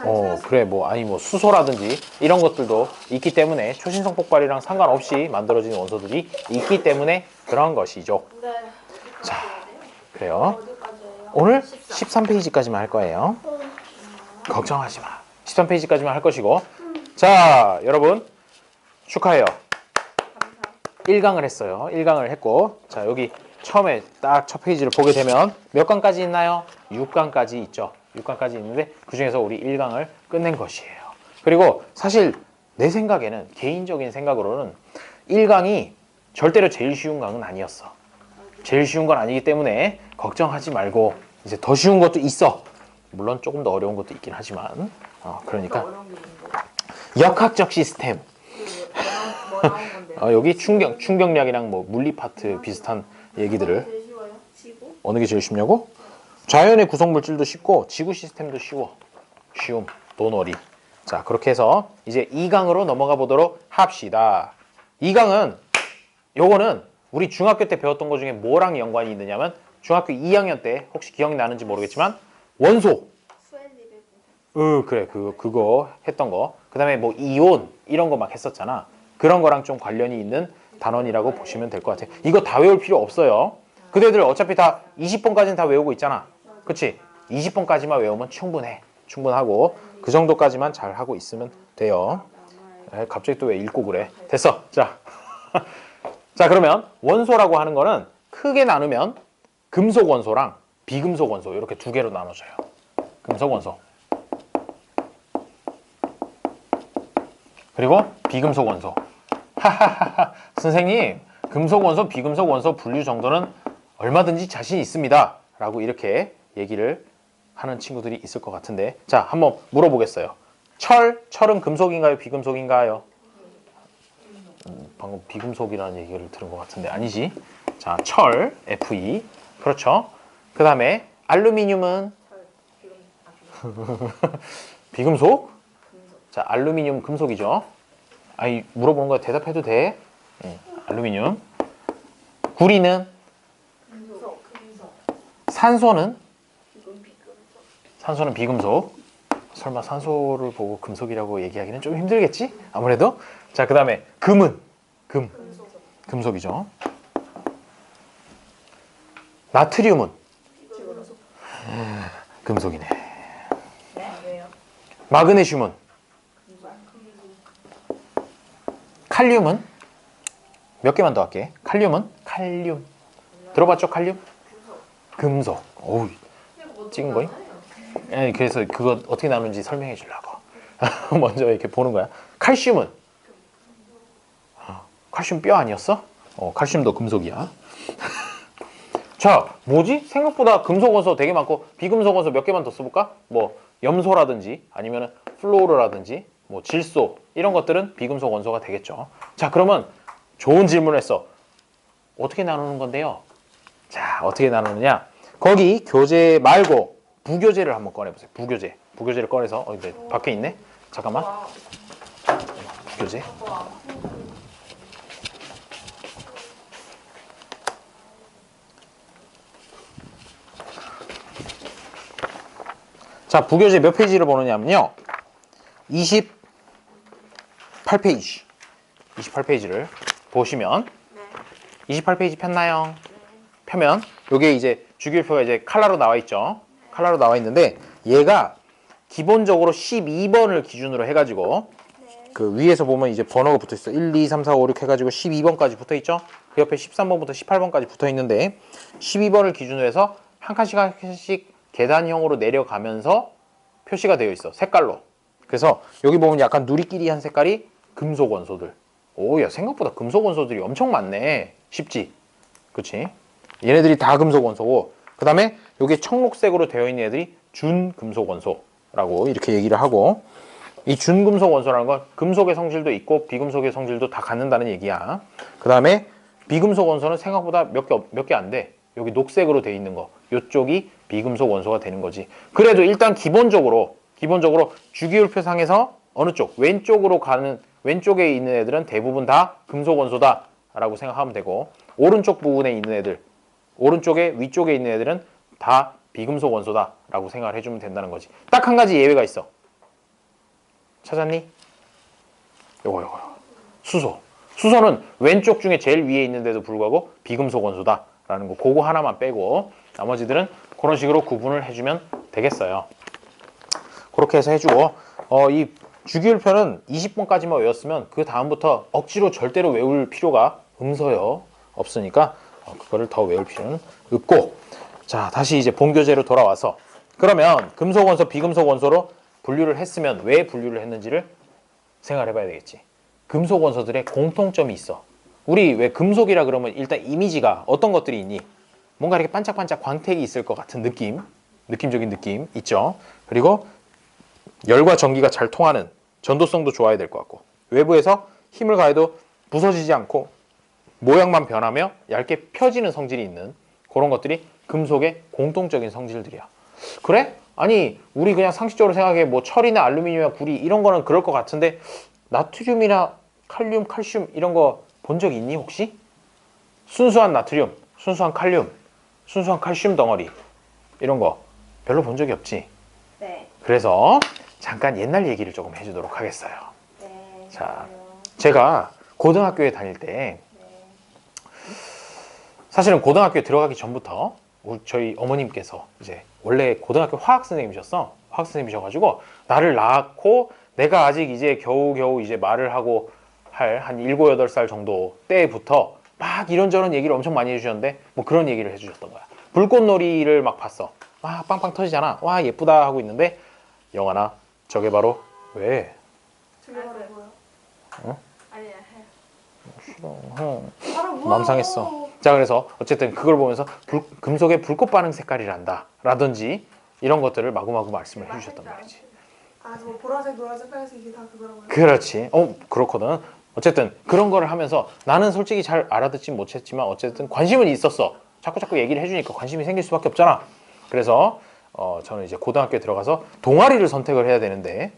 어? 그래. 뭐 수소라든지 이런 것들도 있기 때문에 초신성 폭발이랑 상관없이 만들어진 원소들이 있기 때문에 그런 것이죠. 네. 자, 그래요. 오늘 13페이지까지만 할 거예요. 걱정하지 마. 13페이지까지만 할 것이고. 자, 여러분 축하해요. 1강을 했어요. 1강을 했고, 자, 여기 처음에 딱 첫 페이지를 보게 되면 몇 강까지 있나요? 6강까지 있죠. 6강까지 있는데 그 중에서 우리 1강을 끝낸 것이에요. 그리고 사실 내 생각에는, 개인적인 생각으로는 1강이 절대로 제일 쉬운 강은 아니었어. 제일 쉬운 건 아니기 때문에 걱정하지 말고 이제 더 쉬운 것도 있어. 물론 조금 더 어려운 것도 있긴 하지만 그러니까 역학적 시스템 여기 충격량이랑 뭐 물리 파트 비슷한 얘기들을 제일 쉬워요? 지구? 어느 게 제일 쉽냐고? 자연의 구성 물질도 쉽고 지구 시스템도 쉬움 도너리. 자, 그렇게 해서 이제 2강으로 넘어가 보도록 합시다. 2강은 요거는 우리 중학교 때 배웠던 것 중에 뭐랑 연관이 있느냐면 중학교 2학년 때 혹시 기억나는지 모르겠지만 원소. 그래. 그거 했던 거. 그 다음에 뭐 이온 이런 거 막 했었잖아. 그런 거랑 좀 관련이 있는 단원이라고 보시면 될 것 같아요. 이거 다 외울 필요 없어요. 그대들 어차피 다 20번까지는 다 외우고 있잖아. 그치? 20번까지만 외우면 충분하고 그 정도까지만 잘 하고 있으면 돼요. 갑자기 또 왜 읽고 그래. 됐어. 자, 자, 그러면 원소라고 하는 거는 크게 나누면 금속 원소랑 비금속 원소 이렇게 두 개로 나눠져요. 금속 원소 그리고 비금속 원소. 선생님, 금속 원소, 비금속 원소 분류 정도는 얼마든지 자신 있습니다 라고 이렇게 얘기를 하는 친구들이 있을 것 같은데, 자, 한번 물어보겠어요. 철은 금속인가요? 비금속인가요? 방금 비금속이라는 얘기를 들은 것 같은데 아니지. 자, 철, Fe. 그렇죠. 그 다음에 알루미늄은 비금속? 자, 알루미늄 금속이죠. 아니, 물어보는 거 대답해도 돼. 알루미늄. 구리는? 산소는? 산소는 비금속. 설마 산소를 보고 금속이라고 얘기하기는 좀 힘들겠지? 아무래도. 자, 그 다음에 금은? 금속이죠. 나트륨은? 금속이네. 마그네슘은? 칼륨은? 몇 개만 더 할게. 칼륨은? 칼륨. 들어봤죠? 칼륨? 금속. 어우, 찍은 거임? 그래서 그거 어떻게 나누는지 설명해 주려고. 먼저 이렇게 보는 거야. 칼슘은? 칼슘 뼈 아니었어? 칼슘도 금속이야. 자, 뭐지? 생각보다 금속 원소 되게 많고 비금속 원소 몇 개만 더 써볼까? 뭐 염소라든지 아니면 플로르라든지 뭐 질소 이런 것들은 비금속 원소가 되겠죠. 자, 그러면 좋은 질문을 했어. 어떻게 나누는 건데요? 자, 어떻게 나누느냐? 거기 교재 말고 부교재를 한번 꺼내보세요. 부교재를 꺼내서 네, 밖에 있네? 잠깐만. 부교재. 자, 부교재 몇 페이지를 보느냐면요. 28페이지. 28페이지를 보시면 28페이지 폈나요? 펴면 요게 이제 주기율표가 이제 칼라로 나와 있죠. 칼라로 나와 있는데 얘가 기본적으로 12번을 기준으로 해가지고 그 위에서 보면 이제 번호가 붙어 있어. 1, 2, 3, 4, 5, 6 해가지고 12번까지 붙어 있죠. 그 옆에 13번부터 18번까지 붙어 있는데 12번을 기준으로 해서 한 칸씩 한 칸씩 계단형으로 내려가면서 표시가 되어 있어. 색깔로. 그래서 여기 보면 약간 누리끼리한 색깔이 금속 원소들. 오, 야, 생각보다 금속 원소들이 엄청 많네. 쉽지? 그치? 얘네들이 다 금속 원소고, 그 다음에 여기 청록색으로 되어 있는 애들이 준금속 원소라고 이렇게 얘기를 하고, 이 준금속 원소라는 건 금속의 성질도 있고 비금속의 성질도 다 갖는다는 얘기야. 그 다음에 비금속 원소는 생각보다 몇 개 안 돼. 여기 녹색으로 되어 있는 거, 이쪽이 비금속 원소가 되는 거지. 그래도 일단 기본적으로 주기율표상에서 어느 쪽, 왼쪽에 있는 애들은 대부분 다 금속 원소다 라고 생각하면 되고, 오른쪽 부분에 있는 애들, 위쪽에 있는 애들은 다 비금속 원소다 라고 생각을 해주면 된다는 거지. 딱 한 가지 예외가 있어. 찾았니? 요거. 수소는 왼쪽 중에 제일 위에 있는데도 불구하고 비금속 원소다 라는 거, 그거 하나만 빼고 나머지들은 그런 식으로 구분을 해주면 되겠어요. 그렇게 해서 해주고, 이 주기율표는 20번까지만 외웠으면 그 다음부터 억지로 절대로 외울 필요가 없으니까 그거를 더 외울 필요는 없고, 자, 다시 이제 본교재로 돌아와서, 그러면 금속 원소, 비금속 원소로 분류를 했으면 왜 분류를 했는지를 생각을 해봐야 되겠지. 금속 원소들의 공통점이 있어. 우리 왜 금속이라 그러면 일단 이미지가 어떤 것들이 있니? 뭔가 이렇게 반짝반짝 광택이 있을 것 같은 느낌적인 느낌 있죠. 그리고 열과 전기가 잘 통하는, 전도성도 좋아야 될 것 같고, 외부에서 힘을 가해도 부서지지 않고 모양만 변하며 얇게 펴지는 성질이 있는 그런 것들이 금속의 공통적인 성질들이야. 그래? 아니, 우리 그냥 상식적으로 생각해. 뭐 철이나 알루미늄이나 구리 이런 거는 그럴 것 같은데 나트륨이나 칼륨, 칼슘 이런 거 본 적 있니 혹시? 순수한 나트륨, 순수한 칼륨, 순수한 칼슘 덩어리 이런 거 별로 본 적이 없지? 네. 그래서 잠깐 옛날 얘기를 조금 해주도록 하겠어요. 네. 자, 제가 고등학교에 다닐 때, 사실은 고등학교에 들어가기 전부터 저희 어머님께서 이제 원래 고등학교 화학 선생님이셔가지고 나를 낳고 내가 아직 이제 겨우겨우 이제 말을 하고 할 한 7, 8살 정도 때부터 막 이런저런 얘기를 엄청 많이 해주셨는데, 뭐 그런 얘기를 해주셨던 거야. 불꽃놀이를 막 봤어. 와, 빵빵 터지잖아. 와, 예쁘다 하고 있는데, 영환아, 저게 바로 왜? 저게 바로 뭐야? 어? 아니야, 해. 싫어. 바로 뭐야? 마음 상했어. 자, 그래서 어쨌든 그걸 보면서 금속의 불꽃 반응 색깔이란다 라든지 이런 것들을 마구마구 말씀을 해주셨단 말이지. 아, 뭐 보라색, 노란색, 빨간색 이게 다 그거라고요? 그렇지. 그렇거든. 어쨌든 그런 거를 하면서 나는 솔직히 잘 알아듣지 못했지만 어쨌든 관심은 있었어. 자꾸 얘기를 해주니까 관심이 생길 수밖에 없잖아. 그래서 저는 이제 고등학교에 들어가서 동아리를 선택을 해야 되는데,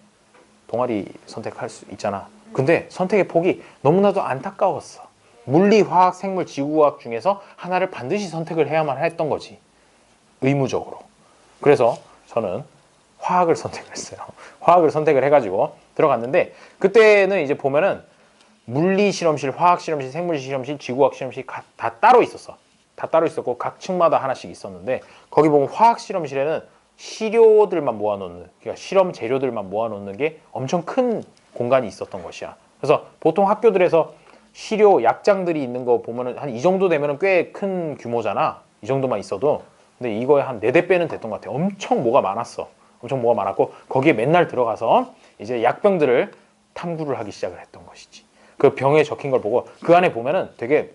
동아리 선택할 수 있잖아. 근데 선택의 폭이 너무나도 안타까웠어. 물리, 화학, 생물, 지구과학 중에서 하나를 반드시 선택을 해야만 했던 거지. 의무적으로. 그래서 저는 화학을 선택을 했어요. 화학을 선택을 해가지고 들어갔는데, 그때는 이제 보면은 물리 실험실, 화학 실험실, 생물 실험실, 지구과학 실험실 다 따로 있었어. 다 따로 있었고 각 층마다 하나씩 있었는데, 거기 보면 화학 실험실에는 시료들만 모아놓는, 그러니까 실험 재료들만 모아놓는 게 엄청 큰 공간이 있었던 것이야. 그래서 보통 학교들에서 시료 약장들이 있는 거 보면은 한 이 정도 되면은 꽤 큰 규모잖아. 이 정도만 있어도. 근데 이거에 한 4대 배는 됐던 것 같아. 엄청 뭐가 많았어. 엄청 뭐가 많았고, 거기에 맨날 들어가서 이제 약병들을 탐구를 하기 시작을 했던 것이지. 그 병에 적힌 걸 보고 그 안에 보면은 되게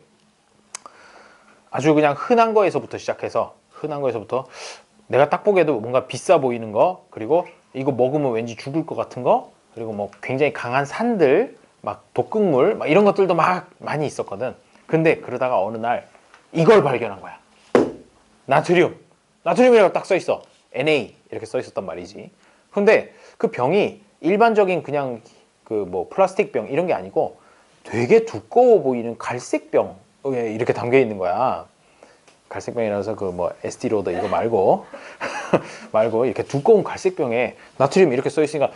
아주 그냥 흔한 거에서부터 시작해서, 내가 딱 보기에도 뭔가 비싸 보이는 거, 그리고 이거 먹으면 왠지 죽을 것 같은 거, 그리고 뭐 굉장히 강한 산들, 막 독극물, 막 이런 것들도 막 많이 있었거든. 근데 그러다가 어느 날 이걸 발견한 거야. 나트륨이라고 딱 써 있어. Na 이렇게 써 있었단 말이지. 근데 그 병이 일반적인 그냥 그 뭐 플라스틱 병 이런 게 아니고 되게 두꺼워 보이는 갈색 병에 이렇게 담겨 있는 거야. 갈색 병이라서 그 뭐 에스티로더 이거 말고 말고 이렇게 두꺼운 갈색 병에 나트륨 이렇게 써 있으니까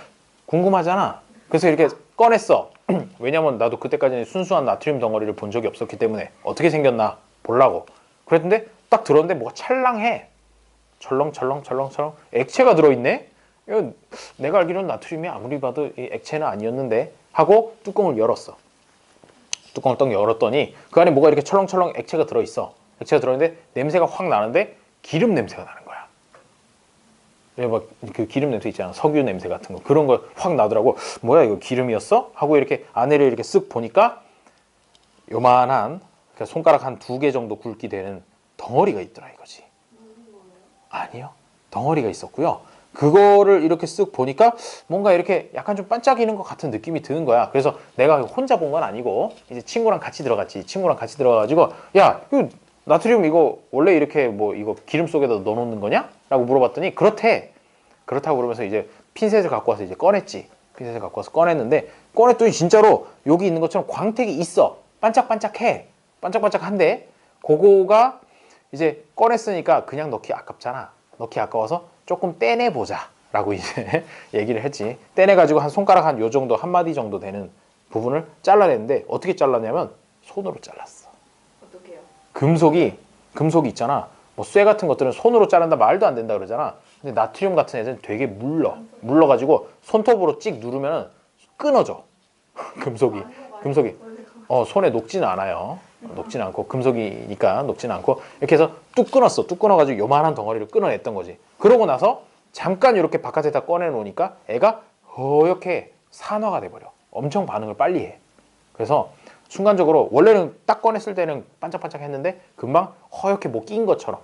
궁금하잖아. 그래서 이렇게 꺼냈어. 왜냐면 나도 그때까지는 순수한 나트륨 덩어리를 본 적이 없었기 때문에 어떻게 생겼나 보려고. 그랬는데 딱 들었는데 뭐가 찰랑해. 철렁철렁 액체가 들어있네. 이거 내가 알기로는 나트륨이 아무리 봐도 이 액체는 아니었는데 하고 뚜껑을 열었어. 뚜껑을 딱 열었더니 그 안에 뭐가 이렇게 철렁철렁 액체가 들어있어. 액체가 들어있는데 냄새가 확 나는데 기름 냄새가 나는 거야. 그 기름 냄새 있잖아. 석유 냄새 같은 거. 그런 거 확 나더라고. 뭐야 이거 기름이었어? 하고 이렇게 안에를 이렇게 쓱 보니까 요만한 그러니까 손가락 한 2개 정도 굵기 되는 덩어리가 있더라 이거지. 아니요. 덩어리가 있었고요. 그거를 이렇게 쓱 보니까 뭔가 이렇게 약간 좀 반짝이는 것 같은 느낌이 드는 거야. 그래서 내가 혼자 본 건 아니고 이제 친구랑 같이 들어갔지. 친구랑 같이 들어가가지고 야, 이거 나트륨 이거 원래 이렇게 뭐 이거 기름 속에다 넣어놓는 거냐? 라고 물어봤더니 그렇대. 그렇다고 그러면서 이제 핀셋을 갖고 와서 이제 꺼냈지. 핀셋을 갖고 와서 꺼냈는데 꺼냈더니 진짜로 여기 있는 것처럼 광택이 있어. 반짝반짝해. 반짝반짝한데 그거가 이제 꺼냈으니까 그냥 넣기 아깝잖아. 넣기 아까워서 조금 떼내보자 라고 이제 얘기를 했지. 떼내가지고 한 손가락 한 요 정도 한 마디 정도 되는 부분을 잘라냈는데 어떻게 잘랐냐면 손으로 잘랐어. 어떡해요? 금속이 있잖아. 뭐 쇠 같은 것들은 손으로 자른다 말도 안 된다 그러잖아. 근데 나트륨 같은 애들은 되게 물러가지고 손톱으로 찍 누르면 끊어져. 금속이 손에 녹지는 않아요. 녹지는 않고 금속이니까 녹지는 않고 이렇게 해서 뚝 끊었어. 뚝 끊어가지고 요만한 덩어리를 끊어냈던 거지. 그러고 나서 잠깐 이렇게 바깥에다 꺼내놓으니까 애가 허옇게 산화가 돼버려. 엄청 반응을 빨리 해. 그래서 순간적으로 원래는 딱 꺼냈을 때는 반짝반짝 했는데 금방 허옇게 뭐 낀 것처럼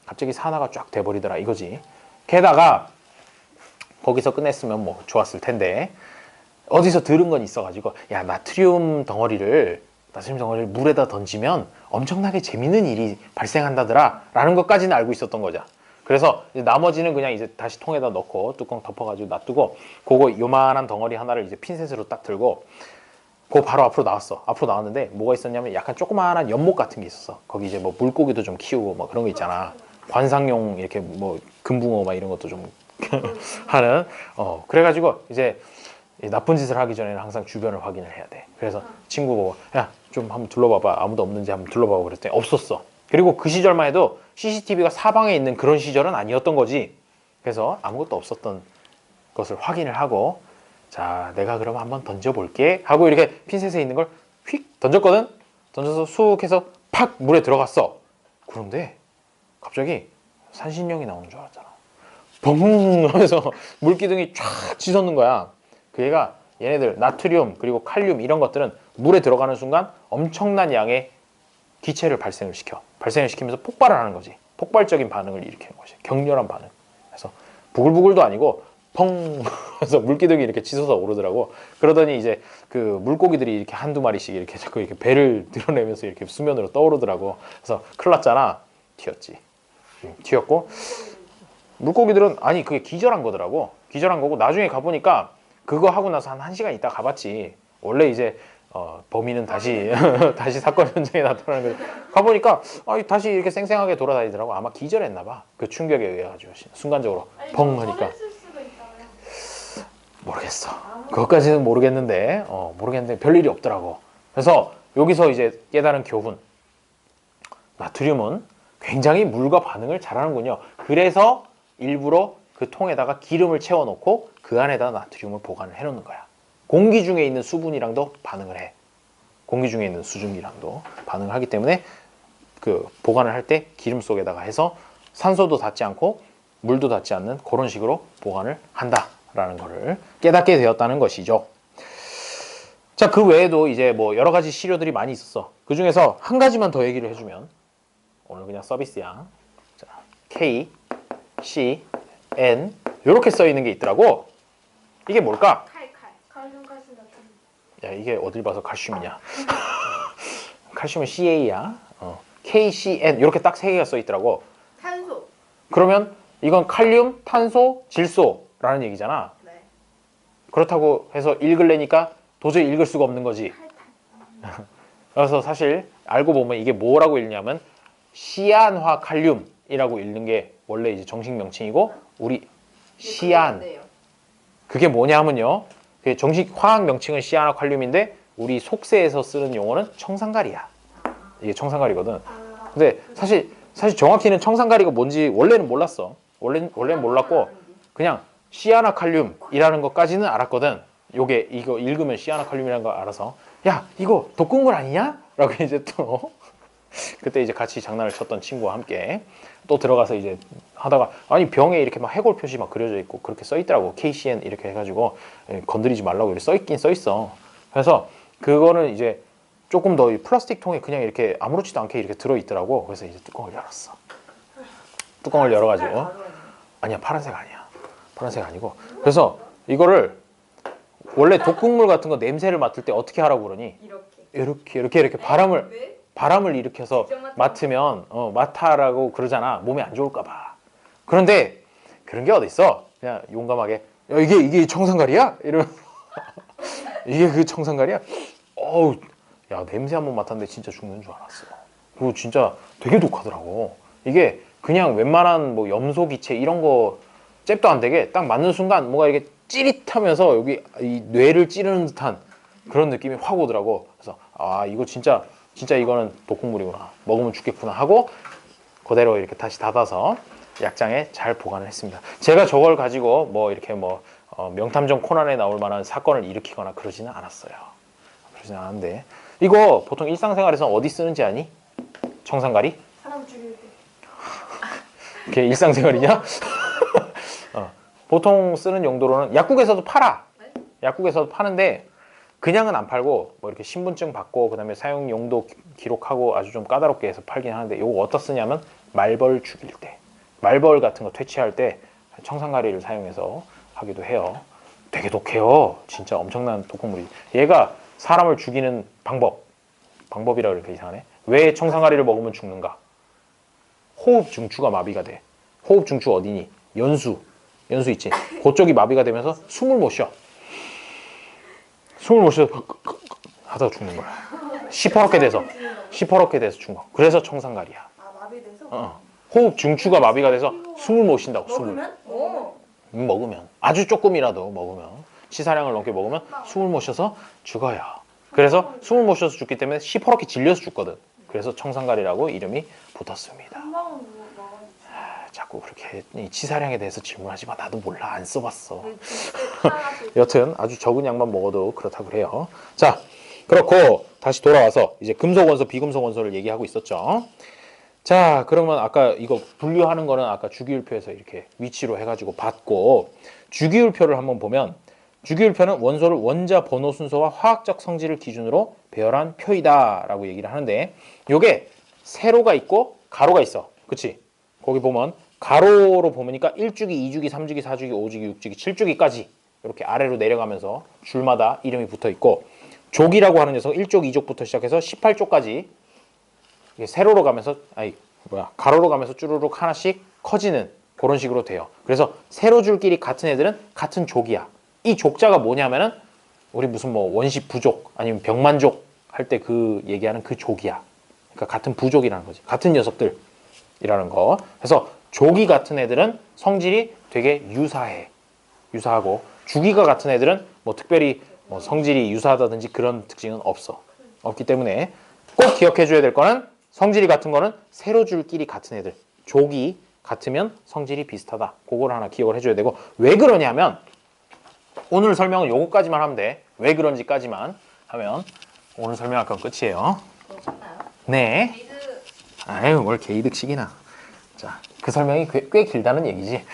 갑자기 산화가 쫙 돼버리더라 이거지. 게다가 거기서 끝냈으면 뭐 좋았을 텐데 어디서 들은 건 있어가지고 야 나트륨 덩어리를 물에다 던지면 엄청나게 재밌는 일이 발생한다더라 라는 것까지는 알고 있었던 거죠. 그래서 이제 나머지는 그냥 이제 다시 통에다 넣고 뚜껑 덮어가지고 놔두고 그거 요만한 덩어리 하나를 이제 핀셋으로 딱 들고 그거 바로 앞으로 나왔어. 앞으로 나왔는데 뭐가 있었냐면 약간 조그마한 연못 같은 게 있었어. 거기 이제 뭐 물고기도 좀 키우고 뭐 그런 거 있잖아. 관상용 이렇게 뭐 금붕어 막 이런 것도 좀 하는 그래가지고 이제 나쁜 짓을 하기 전에는 항상 주변을 확인을 해야 돼. 그래서 친구 보고 야 좀 한번 둘러봐봐. 아무도 없는지 한번 둘러봐봐 그랬더니 없었어. 그리고 그 시절만 해도 CCTV가 사방에 있는 그런 시절은 아니었던 거지. 그래서 아무것도 없었던 것을 확인을 하고 자 내가 그럼 한번 던져볼게 하고 이렇게 핀셋에 있는 걸 휙 던졌거든. 던져서 쑥 해서 팍 물에 들어갔어. 그런데 갑자기 산신령이 나오는 줄 알았잖아. 벙 하면서 물기둥이 쫙 치솟는 거야. 그 애가 얘네들 나트륨 그리고 칼륨 이런 것들은 물에 들어가는 순간 엄청난 양의 기체를 발생을 시키면서 폭발을 하는 거지. 폭발적인 반응을 일으키는 것이 격렬한 반응. 그래서 부글부글도 아니고 펑 해서 물기둥이 이렇게 치솟아 오르더라고. 그러더니 이제 그 물고기들이 이렇게 한두 마리씩 이렇게 자꾸 이렇게 배를 드러내면서 이렇게 수면으로 떠오르더라고. 그래서 큰일 났잖아. 튀었지. 튀었고 물고기들은 아니 그게 기절한 거더라고. 기절한 거고 나중에 가보니까 그거 하고 나서 한 1시간 있다 가봤지. 원래 이제 범인은 다시 사건 현장에 나타나는 거지. 가보니까 다시 이렇게 쌩쌩하게 돌아다니더라고. 아마 기절했나 봐. 그 충격에 의해 가지고 순간적으로 펑 하니까. 모르겠어. 그것까지는 모르겠는데 별일이 없더라고. 그래서 여기서 이제 깨달은 교훈. 나트륨은 굉장히 물과 반응을 잘하는군요. 그래서 일부러 그 통에다가 기름을 채워놓고 그 안에다 나트륨을 보관을 해놓는 거야. 공기 중에 있는 수분이랑도 반응을 해. 공기 중에 있는 수증기랑도 반응을 하기 때문에 그 보관을 할 때 기름 속에다가 해서 산소도 닿지 않고 물도 닿지 않는 그런 식으로 보관을 한다라는 거를 깨닫게 되었다는 것이죠. 자, 그 외에도 이제 뭐 여러 가지 시료들이 많이 있었어. 그 중에서 한 가지만 더 얘기를 해주면 오늘 그냥 서비스야. 자, K, C, N 이렇게 써 있는 게 있더라고. 이게 뭘까? 칼륨 칼슘 나트륨. 야, 이게 어딜 봐서 칼슘이냐? 칼슘은 CA야. KCN 이렇게 딱 3개가 써 있더라고. 탄소. 그러면 이건 칼륨, 탄소, 질소라는 얘기잖아. 네. 그렇다고 해서 읽으려니까 도저히 읽을 수가 없는 거지. 그래서 사실 알고 보면 이게 뭐라고 읽냐면 시안화 칼륨이라고 읽는 게 원래 이제 정식 명칭이고 우리 시안 그게 뭐냐 하면요. 그게 정식 화학 명칭은 시안화 칼륨인데 우리 속세에서 쓰는 용어는 청산가리야. 이게 청산가리거든. 근데 사실 정확히는 청산가리가 뭔지 원래는 몰랐어. 원래는 몰랐고 그냥 시아나칼륨이라는 것까지는 알았거든. 요게 이거 읽으면 시아나칼륨이라는 거 알아서 야 이거 독극물 아니냐? 라고 이제 또 그때 이제 같이 장난을 쳤던 친구와 함께 또 들어가서 이제 하다가 아니 병에 이렇게 막 해골 표시 막 그려져 있고 그렇게 써 있더라고. KCN 이렇게 해가지고 건드리지 말라고 이렇게 써 있긴 써 있어. 그래서 그거는 이제 조금 더 이 플라스틱 통에 그냥 이렇게 아무렇지도 않게 이렇게 들어 있더라고. 그래서 이제 뚜껑을 열었어. 뚜껑을 열어가지고 아니야 파란색 아니야. 파란색 아니고 그래서 이거를 원래 독극물 같은 거 냄새를 맡을 때 어떻게 하라고 그러니? 이렇게 바람을 일으켜서 맡으면 맡아라고 그러잖아. 몸에 안 좋을까 봐. 그런데 그런 게 어디 있어? 그냥 용감하게 야, 이게 청산가리야? 이러면 이게 그 청산가리야? 어우 야 냄새 한번 맡았는데 진짜 죽는 줄 알았어. 그거 진짜 되게 독하더라고. 이게 그냥 웬만한 뭐 염소 기체 이런 거 잽도 안 되게 딱 맞는 순간 뭔가 이렇게 찌릿하면서 여기 이 뇌를 찌르는 듯한 그런 느낌이 확 오더라고. 그래서 아 이거 진짜 이거는 독극물이구나. 먹으면 죽겠구나 하고 그대로 이렇게 다시 닫아서 약장에 잘 보관을 했습니다. 제가 저걸 가지고 뭐 이렇게 뭐 명탐정 코난에 나올 만한 사건을 일으키거나 그러지는 않았어요. 그러지는 않았는데 이거 보통 일상생활에서 어디 쓰는지 아니? 청산가리? 사람 죽일 때. 그게 일상생활이냐? 보통 쓰는 용도로는 약국에서도 팔아. 네? 약국에서도 파는데 그냥은 안 팔고 뭐 이렇게 신분증 받고 그다음에 사용 용도 기록하고 아주 좀 까다롭게 해서 팔긴 하는데 이거 어디다 쓰냐면 말벌 죽일 때, 말벌 같은 거 퇴치할 때 청산가리를 사용해서 하기도 해요. 되게 독해요. 진짜 엄청난 독극물이. 얘가 사람을 죽이는 방법이라 그렇게 이상하네. 왜 청산가리를 먹으면 죽는가? 호흡 중추가 마비가 돼. 호흡 중추 어디니? 연수 있지. 그쪽이 마비가 되면서 숨을 못 쉬어. 숨을 못 쉬어 하다가 죽는 거야. 시퍼렇게 돼서 죽는 거. 그래서 청산가리야. 아 마비돼서? 호흡 중추가 마비가 돼서 숨을 못 쉰다고. 먹으면? 오. 먹으면 아주 조금이라도 먹으면 치사량을 넘게 먹으면 숨을 못 쉬어서 죽어요. 그래서 숨을 못 쉬어서 죽기 때문에 시퍼렇게 질려서 죽거든. 그래서 청산가리라고 이름이 붙었습니다. 한 방울 먹어야지. 자꾸 그렇게 이 치사량에 대해서 질문하지 마. 나도 몰라. 안 써봤어. 하나씩. 여튼 아주 적은 양만 먹어도 그렇다고 그래요. 자, 그렇고 다시 돌아와서 이제 금속 원소, 비금속 원소를 얘기하고 있었죠. 자, 그러면 아까 이거 분류하는 거는 아까 주기율표에서 이렇게 위치로 해가지고 봤고 주기율표를 한번 보면 주기율표는 원소를 원자 번호 순서와 화학적 성질을 기준으로 배열한 표이다라고 얘기를 하는데 요게 세로가 있고 가로가 있어. 그치? 거기 보면 가로로 보니까 1주기, 2주기, 3주기, 4주기, 5주기, 6주기, 7주기까지 이렇게 아래로 내려가면서 줄마다 이름이 붙어 있고 족이라고 하는 녀석 1족, 2족부터 시작해서 18족까지 세로로 가면서 가로로 가면서 쭈루룩 하나씩 커지는 그런 식으로 돼요. 그래서 세로줄끼리 같은 애들은 같은 족이야. 이 족자가 뭐냐면은 우리 무슨 뭐 원시 부족 아니면 병만족 할 때 그 얘기하는 그 족이야. 그러니까 같은 부족이라는 거지. 같은 녀석들이라는 거. 그래서 족이 같은 애들은 성질이 되게 유사하고 주기가 같은 애들은 뭐 특별히 뭐 성질이 유사하다든지 그런 특징은 없기 때문에 꼭 기억해 줘야 될 거는 성질이 같은 거는 세로줄끼리 같은 애들. 족이 같으면 성질이 비슷하다. 그걸 하나 기억을 해줘야 되고 왜 그러냐면 오늘 설명은 요거까지만 하면 돼. 왜 그런지까지만 하면 오늘 설명할 건 끝이에요. 그러셨나요? 네. 게이드. 아유 뭘 개이득식이나. 자, 그 설명이 꽤 길다는 얘기지.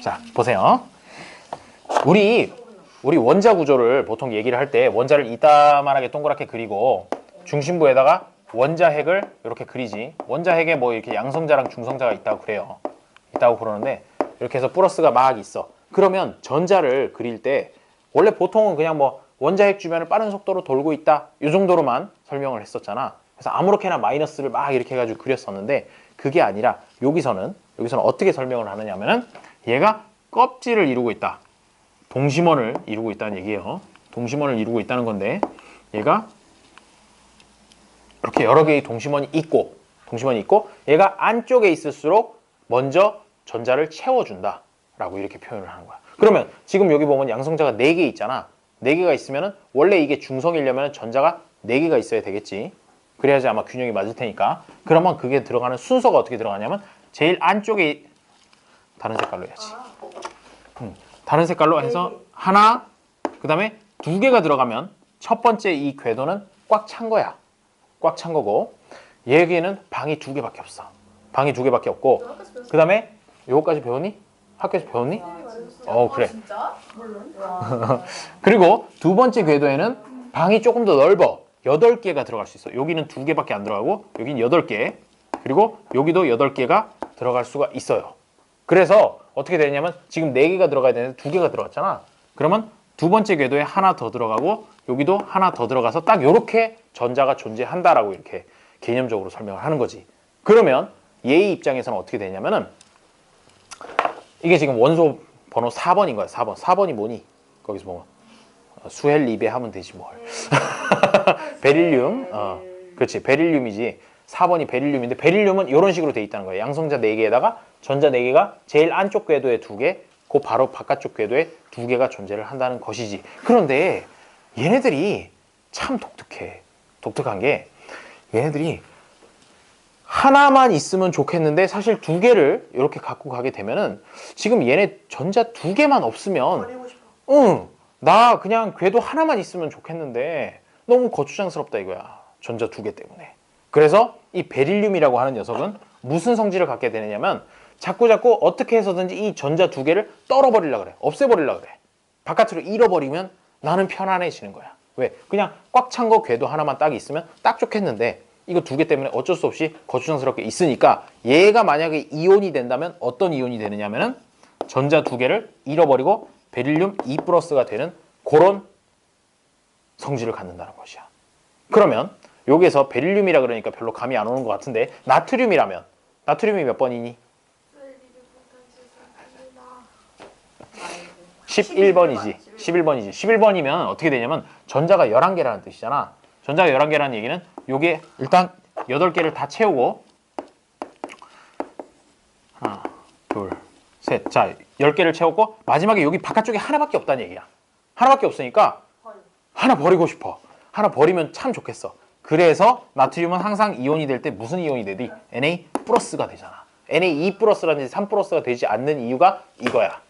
자, 보세요. 우리 원자 구조를 보통 얘기를 할 때 원자를 이따만하게 동그랗게 그리고 중심부에다가 원자핵을 이렇게 그리지. 원자핵에 뭐 이렇게 양성자랑 중성자가 있다고 그러는데 이렇게 해서 플러스가 막 있어. 그러면 전자를 그릴 때 원래 보통은 그냥 뭐 원자핵 주변을 빠른 속도로 돌고 있다 이 정도로만 설명을 했었잖아. 그래서 아무렇게나 마이너스를 막 이렇게 해가지고 그렸었는데 그게 아니라 여기서는 어떻게 설명을 하느냐면은 얘가 껍질을 이루고 있다. 동심원을 이루고 있다는 얘기예요. 동심원을 이루고 있다는 건데 얘가 이렇게 여러 개의 동심원이 있고 얘가 안쪽에 있을수록 먼저 전자를 채워준다 라고 이렇게 표현을 하는 거야. 그러면 지금 여기 보면 양성자가 4개 있잖아. 4개가 있으면 원래 이게 중성이려면 전자가 4개가 있어야 되겠지. 그래야지 아마 균형이 맞을 테니까. 그러면 그게 들어가는 순서가 어떻게 들어가냐면 제일 안쪽에 다른 색깔로 해야지. 다른 색깔로 해서 하나, 그 다음에 두 개가 들어가면 첫 번째 이 궤도는 꽉 찬 거야. 꽉 찬 거고 얘기는 방이 두 개밖에 없어. 방이 두 개밖에 없고 그 다음에 요거까지 배웠니? 학교에서 배웠니? 그래. 진짜? 물론. 그리고 두 번째 궤도에는 방이 조금 더 넓어. 8개가 들어갈 수 있어. 여기는 두 개밖에 안 들어가고 여기는 8개. 그리고 여기도 8개가 들어갈 수가 있어요. 그래서 어떻게 되냐면 지금 4개가 들어가야 되는데 2개가 들어갔잖아. 그러면 두 번째 궤도에 하나 더 들어가고 여기도 하나 더 들어가서 딱 이렇게 전자가 존재한다라고 이렇게 개념적으로 설명을 하는 거지. 그러면 얘의 입장에서는 어떻게 되냐면은 이게 지금 원소 번호 4번인 거야. 4번. 4번이 뭐니? 거기서 보면 수헬리베 하면 되지 뭘. 베릴륨. 그렇지. 베릴륨이지. 4번이 베릴륨인데 베릴륨은 이런 식으로 돼 있다는 거예요. 양성자 4개에다가 전자 4개가 제일 안쪽 궤도에 2개, 그 바로 바깥쪽 궤도에 2개가 존재를 한다는 것이지. 그런데 얘네들이 참 독특해. 독특한 게 얘네들이 하나만 있으면 좋겠는데 사실 2개를 이렇게 갖고 가게 되면은 지금 얘네 전자 2개만 없으면 버리고 싶어. 나 그냥 궤도 하나만 있으면 좋겠는데 너무 거추장스럽다 이거야. 전자 2개 때문에. 그래서 이 베릴륨이라고 하는 녀석은 무슨 성질을 갖게 되느냐면 자꾸 어떻게 해서든지 이 전자 2개를 떨어버리려고 그래. 없애버리려고 그래. 바깥으로 잃어버리면 나는 편안해지는 거야. 왜? 그냥 꽉 찬 거 궤도 하나만 딱 있으면 딱 좋겠는데 이거 2개 때문에 어쩔 수 없이 거추장스럽게 있으니까 얘가 만약에 이온이 된다면 어떤 이온이 되느냐면은 전자 2개를 잃어버리고 베릴륨 2+가 되는 그런 성질을 갖는다는 것이야. 그러면 여기에서 베릴륨이라 그러니까 별로 감이 안 오는 것 같은데 나트륨이라면 나트륨이 몇 번이니? 11번이지. 11번이지. 11번이면 어떻게 되냐면 전자가 11개라는 뜻이잖아. 전자가 11개라는 얘기는 요게 일단 8개를 다 채우고 하나, 둘, 셋. 자, 10개를 채웠고 마지막에 여기 바깥쪽에 하나밖에 없다는 얘기야. 하나밖에 없으니까 하나 버리고 싶어. 하나 버리면 참 좋겠어. 그래서 나트륨은 항상 이온이 될 때 무슨 이온이 되디? Na+가 되잖아. Na2+라든지 3+가 되지 않는 이유가 이거야.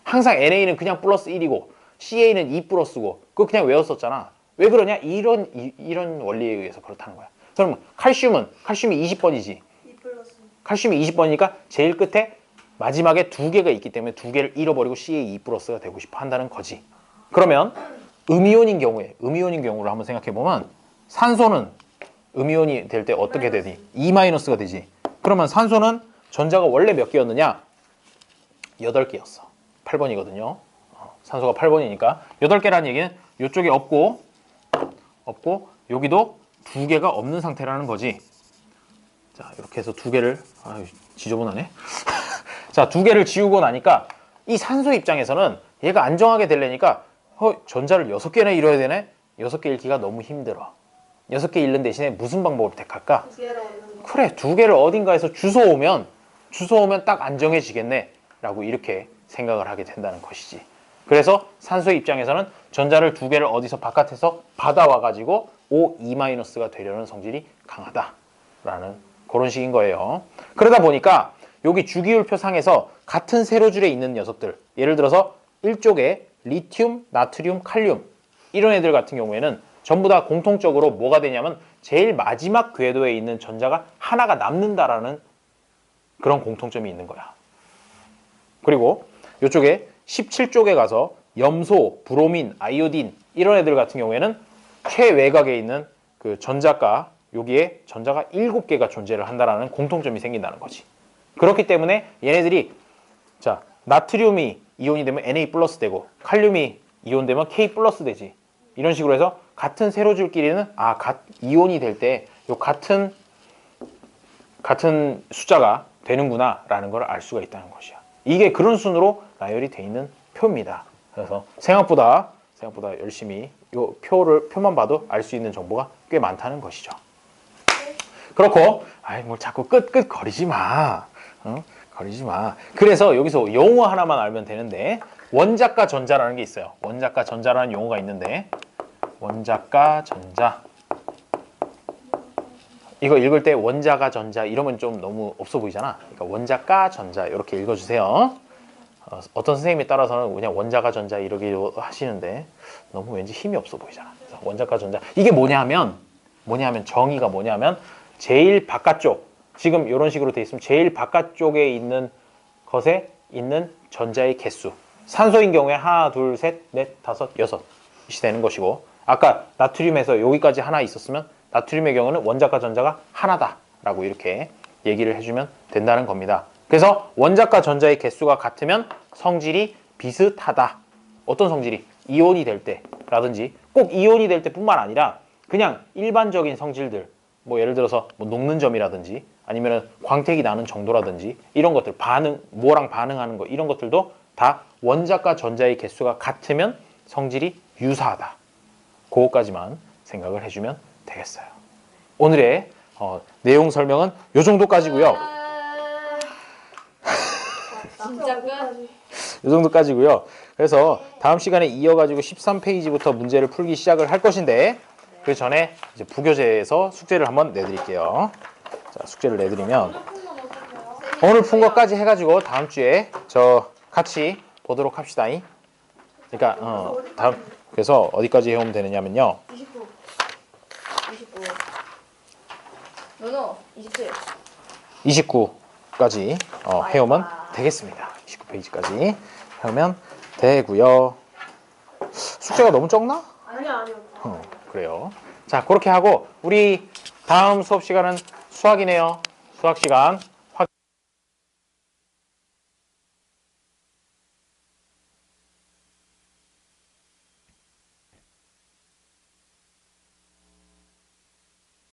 항상 NA는 그냥 플러스 1이고 CA는 2+고 그거 그냥 외웠었잖아. 왜 그러냐? 이런 원리에 의해서 그렇다는 거야. 그럼 칼슘이 20번이지. 2 플러스. 칼슘이 20번이니까 제일 끝에 마지막에 2개가 있기 때문에 2개를 잃어버리고 CA2+가 되고 싶어 한다는 거지. 그러면 음이온인 경우를 한번 생각해 보면 산소는 음이온이 될 때 어떻게 되니? 2-가 되지. 그러면 산소는 전자가 원래 몇 개였느냐? 8개였어. 8번이거든요. 산소가 8번이니까 8개라는 얘기는 이쪽에 없고 여기도 2개가 없는 상태라는 거지. 자, 이렇게 해서 2개를 지저분하네. 자, 2개를 지우고 나니까 이 산소 입장에서는 얘가 안정하게 되려니까 전자를 6개나 잃어야 되네? 6개 잃기가 너무 힘들어. 6개 잃는 대신에 무슨 방법을 택할까? 2개를 얻는 거. 그래, 2개를 어딘가에서 주워오면 딱 안정해지겠네 라고 이렇게 생각을 하게 된다는 것이지. 그래서 산소의 입장에서는 전자를 2개를 어디서 바깥에서 받아와 가지고 O2-가 되려는 성질이 강하다라는 그런 식인 거예요. 그러다 보니까 여기 주기율표 상에서 같은 세로줄에 있는 녀석들, 예를 들어서 일쪽에 리튬, 나트륨, 칼륨 이런 애들 같은 경우에는 전부 다 공통적으로 뭐가 되냐면 제일 마지막 궤도에 있는 전자가 하나가 남는다라는 그런 공통점이 있는 거야. 그리고 이쪽에 17쪽에 가서 염소, 브로민, 아이오딘 이런 애들 같은 경우에는 최외곽에 있는 그 전자가 여기에 전자가 7개가 존재를 한다라는 공통점이 생긴다는 거지. 그렇기 때문에 얘네들이 자, 나트륨이 이온이 되면 Na+ 되고 칼륨이 이온 되면 K+ 되지. 이런 식으로 해서 같은 세로줄끼리는 이온이 될 때 요 같은 숫자가 되는구나라는 걸 알 수가 있다는 것이야. 이게 그런 순으로 나열이 돼 있는 표입니다. 그래서 생각보다 열심히 요 표만 봐도 알 수 있는 정보가 꽤 많다는 것이죠. 그렇고 뭘 자꾸 끝 거리지 마. 거리지 마. 그래서 여기서 용어 하나만 알면 되는데 원자과 전자라는 게 있어요. 원자과 전자라는 용어가 있는데 원자과 전자 이거 읽을 때 원자가 전자 이러면 좀 너무 없어 보이잖아. 그러니까 원자가 전자 이렇게 읽어주세요. 어떤 선생님에 따라서는 그냥 원자가 전자 이러기로 하시는데 너무 왠지 힘이 없어 보이잖아. 그래서 원자가 전자 이게 뭐냐면 정의가 뭐냐면 제일 바깥쪽 지금 이런 식으로 돼 있으면 제일 바깥쪽에 있는 것에 있는 전자의 개수. 산소인 경우에 하나, 둘, 셋, 넷, 다섯, 여섯이 되는 것이고 아까 나트륨에서 여기까지 하나 있었으면 나트륨의 경우는 원자과 전자가 하나다라고 이렇게 얘기를 해주면 된다는 겁니다. 그래서 원자과 전자의 개수가 같으면 성질이 비슷하다. 어떤 성질이? 이온이 될 때라든지 꼭 이온이 될 때뿐만 아니라 그냥 일반적인 성질들 뭐 예를 들어서 뭐 녹는 점이라든지 아니면 광택이 나는 정도라든지 이런 것들 뭐랑 반응하는 거 이런 것들도 다 원자과 전자의 개수가 같으면 성질이 유사하다. 그거까지만 생각을 해주면 되겠어요. 오늘의 내용 설명은 이 정도까지고요. 진짜 끝? 이 정도까지고요. 그래서 다음 시간에 이어가지고 13페이지부터 문제를 풀기 시작을 할 것인데 그 전에 이제 부교재에서 숙제를 한번 내드릴게요. 자, 숙제를 내드리면 오늘 푼 것까지 해가지고 다음 주에 저 같이 보도록 합시다. 그러니까 다음 그래서 어디까지 해오면 되느냐면요. 29. 노노 27. 29까지 해오면 되겠습니다. 29페이지까지 해오면 되고요. 숙제가 너무 적나? 아니요. 그래요. 자, 그렇게 하고 우리 다음 수업 시간은 수학이네요. 수학 시간.